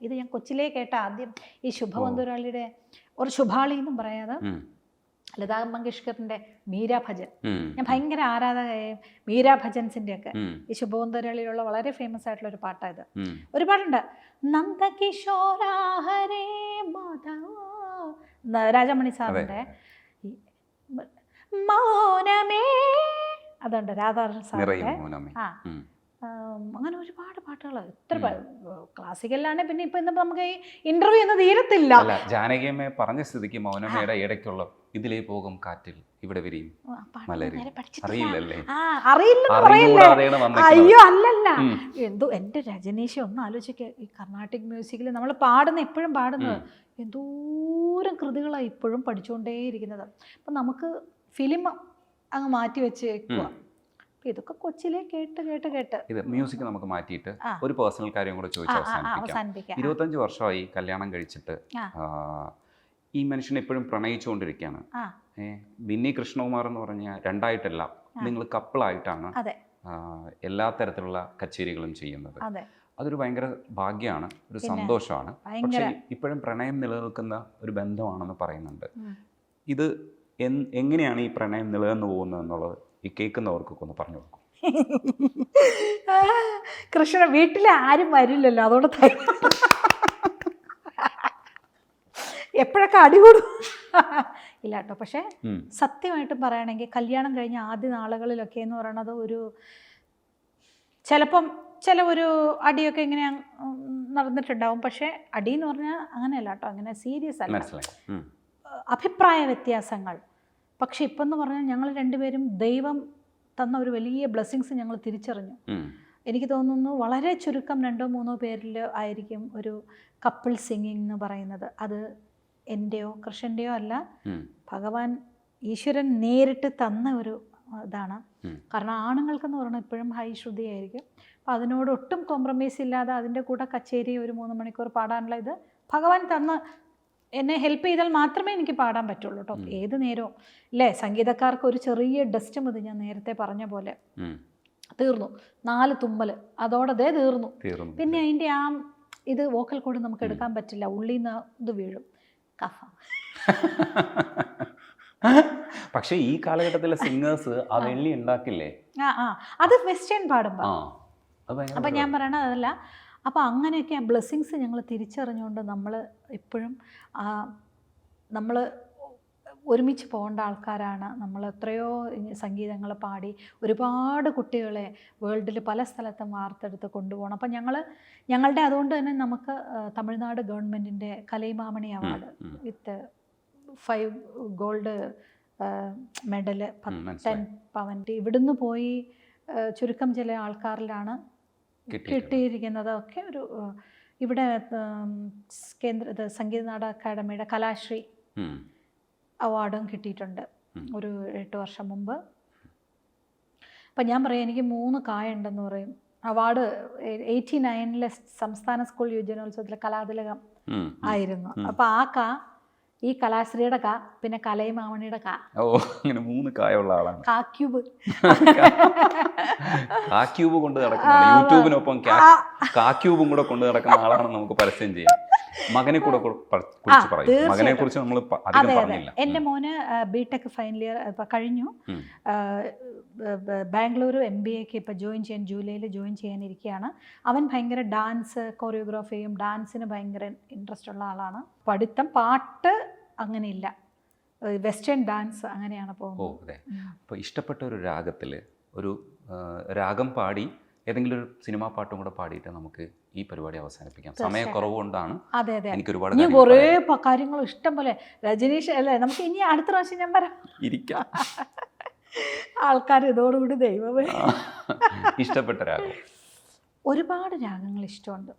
ഇത് ഞാൻ കൊച്ചിലേ കേട്ട ആദ്യം ഈ ശുഭബന്ധുരാളിയുടെ ഒരു ശുഭാളി എന്നും പറയാതെ ലതാ മങ്കേഷ്കറിന്റെ മീരാ ഭജൻ. ഞാൻ ഭയങ്കര ആരാധകയും മീരാ ഭജൻസിന്റെ ഒക്കെ. ഈ ശുഭബന്ധുരാളിയിലുള്ള വളരെ ഫേമസ് ആയിട്ടുള്ള ഒരു പാട്ടായത്. ഒരു പാട്ടുണ്ട്, നന്ദകിശോരാഹരേ മാധവ, രാജമണി സാറിന്റെ മൗനമേ, അതുണ്ട് രാധാകൃഷ്ണൻ സാറിന്റെ. അങ്ങനെ ഒരുപാട് പാട്ടുകൾ, ഇത്ര ക്ലാസിക്കലാണ്. പിന്നെ ഇപ്പൊ നമുക്ക് ഈ ഇന്റർവ്യൂ ഒന്നും തീരത്തില്ല. ജാനകിയമ്മ പറഞ്ഞ സ്ഥിതിക്ക് മൗനമയുടെ ഇടയ്ക്കുള്ള ഇതിലേ പോകും കാറ്റിൽ ഇവിടെ വരെയും അറിയില്ലല്ലേ? അയ്യോ അല്ലല്ല, എന്തോ എന്റെ രജനീഷ് ഒന്ന് ആലോചിക്ക, ഈ കർണാട്ടിക് മ്യൂസിക്കിൽ നമ്മൾ പാടുന്ന എപ്പോഴും പാടുന്നത് എന്തോരം കൃതികളാണ് ഇപ്പോഴും പഠിച്ചുകൊണ്ടേയിരിക്കുന്നത്. അപ്പം നമുക്ക് ഫിലിം അങ്ങ് മാറ്റി വെച്ച് വെക്കുക. ഇതൊക്കെ കൊച്ചിലെ കേട്ട് കേട്ട് കേട്ട് ഇത് മ്യൂസിക് നമുക്ക് മാറ്റിയിട്ട് ഒരു പേഴ്സണൽ കാര്യം കൂടെ ചോദിച്ച് അവസാനിപ്പിക്കാം. 25 വർഷമായി കല്യാണം കഴിച്ചിട്ട് ഈ മനുഷ്യനെ എപ്പോഴും പ്രണയിച്ചുകൊണ്ടിരിക്കുകയാണ്. ബിന്നി കൃഷ്ണകുമാർ എന്ന് പറഞ്ഞാൽ രണ്ടായിട്ടല്ല, നിങ്ങൾ കപ്പിളായിട്ടാണ് എല്ലാ തരത്തിലുള്ള കച്ചേരികളും ചെയ്യുന്നത്. അതൊരു ഭയങ്കര ഭാഗ്യമാണ്, ഒരു സന്തോഷമാണ്. പക്ഷേ ഇപ്പോഴും പ്രണയം നിലനിൽക്കുന്ന ഒരു ബന്ധമാണെന്ന് പറയുന്നുണ്ട്. ഇത് എങ്ങനെയാണ് ഈ പ്രണയം നിലനിന്ന് പോകുന്നത് എന്നുള്ളത് ഈ കേൾക്കുന്നവർക്കൊക്കെ ഒന്ന് പറഞ്ഞു കൊടുക്കും. കൃഷ്ണ, വീട്ടിൽ ആരും വരില്ലല്ലോ, അതുകൊണ്ട് എപ്പോഴൊക്കെ അടികൂടും ഇല്ല കേട്ടോ. പക്ഷേ സത്യമായിട്ടും പറയുകയാണെങ്കിൽ കല്യാണം കഴിഞ്ഞ ആദ്യ നാളുകളിലൊക്കെ എന്ന് പറയണത് ഒരു ചിലപ്പം ഒരു അടിയൊക്കെ ഇങ്ങനെ നടന്നിട്ടുണ്ടാവും. പക്ഷേ അടി എന്ന് പറഞ്ഞാൽ അങ്ങനെയല്ല കേട്ടോ, അങ്ങനെ സീരിയസ് അല്ല, അഭിപ്രായ വ്യത്യാസങ്ങൾ. പക്ഷെ ഇപ്പം എന്ന് പറഞ്ഞാൽ ഞങ്ങൾ രണ്ടുപേരും ദൈവം തന്ന ഒരു വലിയ ബ്ലെസ്സിങ്സ് ഞങ്ങൾ തിരിച്ചറിഞ്ഞു. എനിക്ക് തോന്നുന്നു വളരെ ചുരുക്കം 2-3 പേരിൽ ആയിരിക്കും ഒരു കപ്പിൾ സിംഗിങ് എന്ന് പറയുന്നത്. അത് എൻ്റെയോ കൃഷ്ണൻ്റെയോ അല്ല, ഭഗവാൻ ഈശ്വരൻ നേരിട്ട് തന്ന ഒരു ഇതാണ്. കാരണം ആണുങ്ങൾക്കെന്ന് പറഞ്ഞാൽ എപ്പോഴും ഹൈ ശ്രുതിയായിരിക്കും. അപ്പോൾ അതിനോട് ഒട്ടും കോംപ്രമൈസ് ഇല്ലാതെ അതിൻ്റെ കൂടെ കച്ചേരി ഒരു 3 മണിക്കൂർ പാടാനുള്ള ഇത് ഭഗവാൻ തന്ന് എന്നെ ഹെൽപ്പ് ചെയ്താൽ മാത്രമേ എനിക്ക് പാടാൻ പറ്റുള്ളൂ കേട്ടോ. ഏത് നേരവും അല്ലേ, സംഗീതക്കാർക്ക് ഒരു ചെറിയ ഡസ്റ്റ് മതി. ഞാൻ നേരത്തെ പറഞ്ഞ പോലെ തീർന്നു, 4 തുമ്മൽ അതോടെ തീർന്നു. പിന്നെ അതിൻ്റെ ആ ഇത് വോക്കൽ കോഡ് നമുക്ക് എടുക്കാൻ പറ്റില്ല, ഉള്ളിൽ നിന്ന് ഇത് വീഴും, കഫം. പക്ഷേ ഈ കാലഘട്ടത്തിലെ സിംഗേഴ്സ് ആ വെള്ളി ഉണ്ടാക്കില്ലേ? അത് വെസ്റ്റേൺ പാടുമ്പോൾ. അപ്പം ഞാൻ പറയണത് അതല്ല. അപ്പോൾ അങ്ങനെയൊക്കെ ആ ബ്ലെസ്സിങ്സ് ഞങ്ങൾ തിരിച്ചറിഞ്ഞുകൊണ്ട് നമ്മൾ എപ്പോഴും നമ്മൾ ഒരുമിച്ച് പോകേണ്ട ആൾക്കാരാണ്. നമ്മൾ എത്രയോ സംഗീതങ്ങൾ പാടി ഒരുപാട് കുട്ടികളെ വേൾഡിൽ പല സ്ഥലത്തും വാർത്തെടുത്ത് കൊണ്ടുപോകണം. അപ്പം ഞങ്ങളുടെ അതുകൊണ്ട് തന്നെ നമുക്ക് തമിഴ്നാട് ഗവൺമെൻറ്റിൻ്റെ കലൈമാമണി അവാർഡ് വിത്ത് 5 ഗോൾഡ് മെഡല്, 10 പവൻ ഇവിടുന്ന് പോയി ചുരുക്കം ചില ആൾക്കാരിലാണ് കിട്ടിയിരിക്കുന്നത്. ഒക്കെ ഒരു ഇവിടെ കേന്ദ്ര സംഗീത നാടക അക്കാദമിയുടെ കലാശ്രീ അവാർഡും കിട്ടിയിട്ടുണ്ട്. ഒരു 8 വർഷം മുമ്പ്. അപ്പം ഞാൻ പറയും എനിക്ക് 3 കായ ഉണ്ടെന്ന് പറയും. അവാർഡ് 89-ലെ സംസ്ഥാന സ്കൂൾ യുവജനോത്സവത്തിലെ കലാതിലകം ആയിരുന്നു. അപ്പം ആ ഈ കലാശ്രീയുടെ പിന്നെ കലൈമാമണിയുടെ ഓ, അങ്ങനെ 3 കായുള്ള ആളാണ്. കാക്യൂബ് കാക്യൂബ് കൊണ്ട് നടക്കുന്ന, യൂട്യൂബിനൊപ്പം കാക്യൂബും കൂടെ കൊണ്ട് നടക്കുന്ന ആളാണ് നമുക്ക് പരസ്യം ചെയ്യാം. മകനെ കൂടെ കുറിച്ച് പറയും. മകനെ കുറിച്ച് നമ്മൾ അധികം പറഞ്ഞില്ല. എൻ്റെ മോന് ബിടെക് ഫൈനൽ ഇയർ കഴിഞ്ഞു. ബാംഗ്ലൂർ MBAക്ക് ഇപ്പം ജൂലൈയിൽ ജോയിൻ ചെയ്യാനിരിക്കുകയാണ്. അവൻ ഭയങ്കര ഡാൻസ് കൊറിയോഗ്രാഫിയും ഡാൻസിന് ഭയങ്കര ഇൻട്രസ്റ്റ് ഉള്ള ആളാണ്. പഠിത്തം, പാട്ട് അങ്ങനെയില്ല, വെസ്റ്റേൺ ഡാൻസ് അങ്ങനെയാണ് പോകുന്നത്. അതെ. അപ്പോൾ ഇഷ്ടപ്പെട്ട ഒരു രാഗത്തിൽ ഒരു രാഗം പാടി ഏതെങ്കിലും ഒരു സിനിമാ പാട്ടും കൂടെ പാടിയിട്ട് നമുക്ക് ഈ പരിപാടി അവസാനിപ്പിക്കാം. സമയക്കുറവുകൊണ്ടാണ്. അതെ അതെ, എനിക്ക് ഒരുപാട് കുറേ കാര്യങ്ങളും ഇഷ്ടം പോലെ. രജനീഷ് അല്ലേ, നമുക്ക് ഇനി അടുത്ത പ്രാവശ്യം ഞാൻ പറയാം. ഇരിക്കാം. ആൾക്കാർ ഇതോടുകൂടി ദൈവമേ. ഇഷ്ടപ്പെട്ട രാഗം? ഒരുപാട് രാഗങ്ങൾ ഇഷ്ടമുണ്ട്.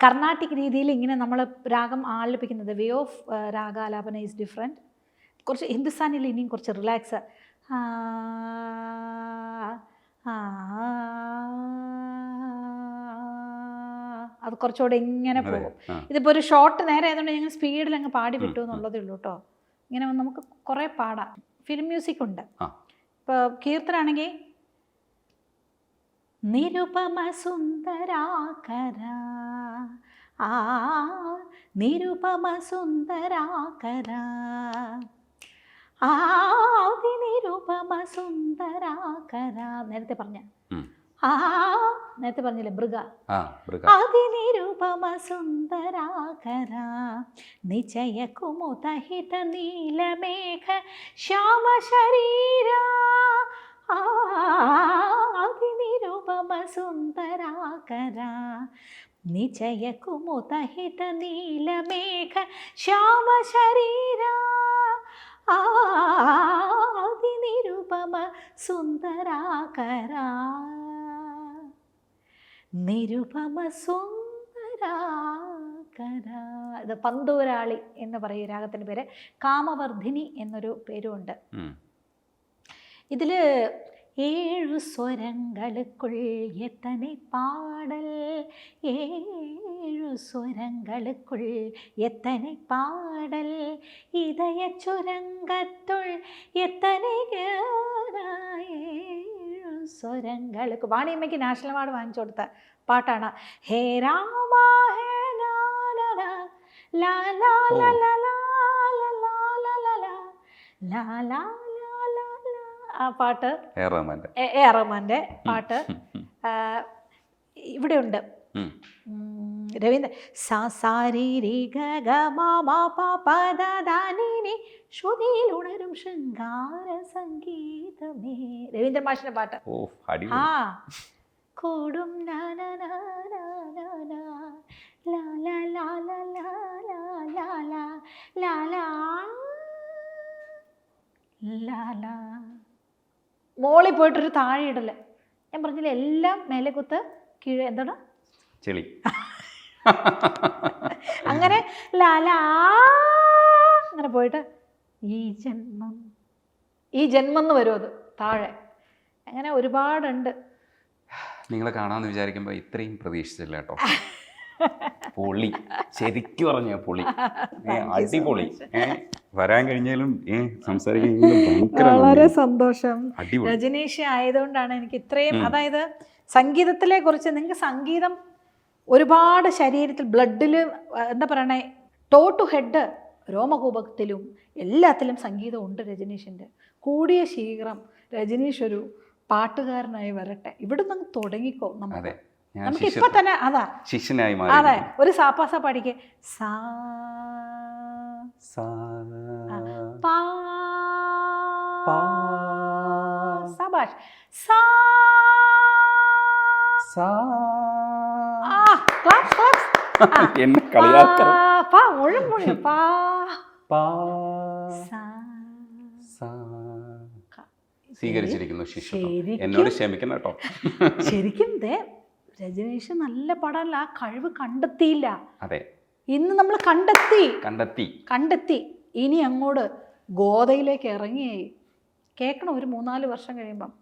കർണാട്ടിക് രീതിയിൽ ഇങ്ങനെ നമ്മൾ രാഗം ആലപിക്കുന്നത്, വേ ഓഫ് രാഗാലാപന ഈസ് ഡിഫറെൻറ്റ്. കുറച്ച് ഹിന്ദുസ്ഥാനിൽ ഇനിയും കുറച്ച് റിലാക്സ്, അത് കുറച്ചുകൂടെ ഇങ്ങനെ പോകും. ഇതിപ്പോൾ ഒരു ഷോർട്ട് നേരെ ആയതുകൊണ്ട് ഞങ്ങൾ സ്പീഡിൽ അങ്ങ് പാടി വിട്ടു എന്നുള്ളതേ ഉള്ളൂ കേട്ടോ. ഇങ്ങനെ നമുക്ക് കുറേ പാടാം. ഫിലിം മ്യൂസിക് ഉണ്ട്. ഇപ്പോൾ കീർത്തനാണെങ്കിൽ നിരുപമ സുന്ദരാകര, നിരുപമ സുന്ദരാകര, നിരുപമ സുന്ദരാകര. നേരത്തെ പറഞ്ഞില്ലേ മൃഗ, അതിനിരുപമ സുന്ദരാകര, നിജയ കുമുദഹിത നീലമേഘ ശ്യാമ ശരീര, അതിനിരുപമ സുന്ദരാകര, നിജയ കുമുദഹിത നീലമേഘ ശ്യാമ ശരീര, അതിനിരുപമ സുന്ദരാകര, നിരുപമ സുന്ദരാകര. ഇത് പന്തൂരാളി എന്ന് പറയും രാഗത്തിൻ്റെ പേര്. കാമവർദ്ധിനി എന്നൊരു പേരുമുണ്ട്. ഇതിൽ 7 സ്വരங்களுக்குள் எத்தனை பாடல், 7 സ്വരங்களுக்குள் எத்தனை பாடல், இதய சுரங்கத்துள் எத்தனை 7 സ്വരങ്ങൾക്ക്. വാണിയമ്മയ്ക്ക് നാഷണൽ അവാർഡ് വാങ്ങിച്ചു കൊടുത്ത പാട്ടാണ്. ഹേ രാമ ഹേ ലാ ലാ ലാ ലാ ലാ ലാ ലാ ലാ ലാ ലാ ലാ ലാ ലാ ലാ ലാ. ആ പാട്ട് എ റഹ്മാന്റെ റഹ്മാന്റെ പാട്ട് ഇവിടെ ഉണ്ട്. രവീന്ദ്ര ശ്രുതിയിൽ ഉണരും ശൃംഗാര സംഗീതമേ, രവീന്ദ്ര മാഷിന്റെ പാട്ട്. ആ കൂടും മോളിൽ പോയിട്ടൊരു താഴെ ഇടല്. ഞാൻ പറഞ്ഞില്ല എല്ലാം മേലെ കുത്ത് കീഴെ എന്താണ് ചെളി. അങ്ങനെ ലാലാ അങ്ങനെ പോയിട്ട് ഈ ജന്മം എന്ന് വരും അത് താഴെ. അങ്ങനെ ഒരുപാടുണ്ട്. നിങ്ങളെ കാണാമെന്ന് വിചാരിക്കുമ്പോൾ ഇത്രയും പ്രതീക്ഷിച്ചില്ല കേട്ടോ. പൊളി, ശരിക്കും പറഞ്ഞ പൊളി, അടിപൊളി. വരാൻ കഴിഞ്ഞാലും സംസാരിക്കാൻ വളരെ സന്തോഷം. രജനീഷ് ആയതുകൊണ്ടാണ് എനിക്ക് ഇത്രയും, അതായത് സംഗീതത്തിലെ കുറിച്ച് നിങ്ങൾക്ക് സംഗീതം ഒരുപാട് ശരീരത്തിൽ ബ്ലഡിൽ എന്താ പറയണേ, ടോ ടു ഹെഡ് രോമകൂപത്തിലും എല്ലാത്തിലും സംഗീതം ഉണ്ട് രജനീഷിൻ്റെ. കൂടിയ ശീഘ്രം രജനീഷ് ഒരു പാട്ടുകാരനായി വരട്ടെ. ഇവിടുന്ന് അങ്ങ് തുടങ്ങിക്കോ. നമുക്ക് ഇപ്പൊ തന്നെ അതാ ശിഷ്യനായി. അതെ, ഒരു സാപ്പാസ പാടിക്കേ. സാ പാ സബാഷ് സാ എന്നെ കളിയാക്കണം. സ്വീകരിച്ചിരിക്കുന്നു ശിഷ്യത്വം. എന്നോട് ക്ഷമിക്കണം കേട്ടോ. ശരിക്കും രജനീഷ് നല്ല പാടാനുള്ള ആ കഴിവ് കണ്ടെത്തിയില്ല. അതെ, ഇന്ന് നമ്മൾ കണ്ടെത്തി. ഇനി അങ്ങോട്ട് ഗോതയിലേക്ക് ഇറങ്ങിയായി കേൾക്കണം. ഒരു 3-4 വർഷം കഴിയുമ്പം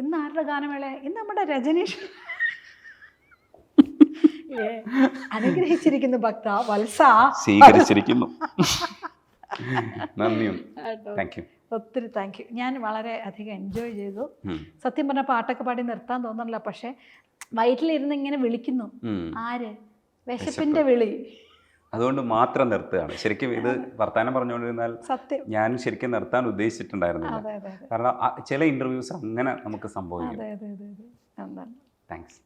ഇന്ന് ആരുടെ ഗാനമേള? ഇന്ന് നമ്മുടെ രജനീഷ് അനുഗ്രഹിച്ചിരിക്കുന്നു. ഭക്ത വത്സ സ്വീകരിച്ചിരിക്കുന്നു. ഒത്തിരി താങ്ക് യു. ഞാൻ വളരെ അധികം എൻജോയ് ചെയ്തു. സത്യം പറഞ്ഞ പാട്ടൊക്കെ പാടി നിർത്താൻ തോന്നണില്ല. പക്ഷെ വയറ്റിലിരുന്ന് ഇങ്ങനെ വിളിക്കുന്നു. ആര്? വിശപ്പിന്റെ വിളി. അതുകൊണ്ട് മാത്രം നിർത്തുകയാണ്. ശരിക്കും ഇത് വർത്താനം പറഞ്ഞുകൊണ്ടിരുന്നാൽ സത്യം ഞാൻ ശരിക്കും നിർത്താൻ ഉദ്ദേശിച്ചിട്ടുണ്ടായിരുന്നില്ല. കാരണം ചില ഇന്റർവ്യൂസ് അങ്ങനെ നമുക്ക് സംഭവിക്കും. താങ്ക്സ്.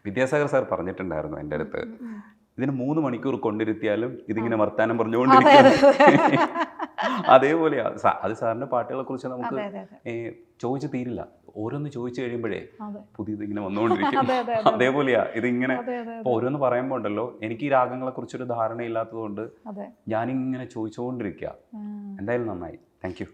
വിദ്യാസാഗർ സാർ പറഞ്ഞിട്ടുണ്ടായിരുന്നു എൻ്റെ അടുത്ത്, ഇതിന് 3 മണിക്കൂർ കൊണ്ടിരുത്തിയാലും ഇതിങ്ങനെ വർത്താനം പറഞ്ഞുകൊണ്ടിരിക്കും. അതേപോലെയാ. അത് സാറിന്റെ പാട്ടുകളെ കുറിച്ച് നമുക്ക് ചോദിച്ചു തീരില്ല. ഓരോന്ന് ചോദിച്ചു കഴിയുമ്പോഴേ പുതിയത് ഇങ്ങനെ വന്നുകൊണ്ടിരിക്കും. അതേപോലെയാ ഇതിങ്ങനെ. ഇപ്പൊ ഓരോന്ന് പറയുമ്പോ ഉണ്ടല്ലോ, എനിക്ക് ഈ രാഗങ്ങളെ കുറിച്ചൊരു ധാരണ ഇല്ലാത്തത് കൊണ്ട് ഞാനിങ്ങനെ ചോദിച്ചുകൊണ്ടിരിക്കുക. എന്തായാലും നന്നായി. Thank you.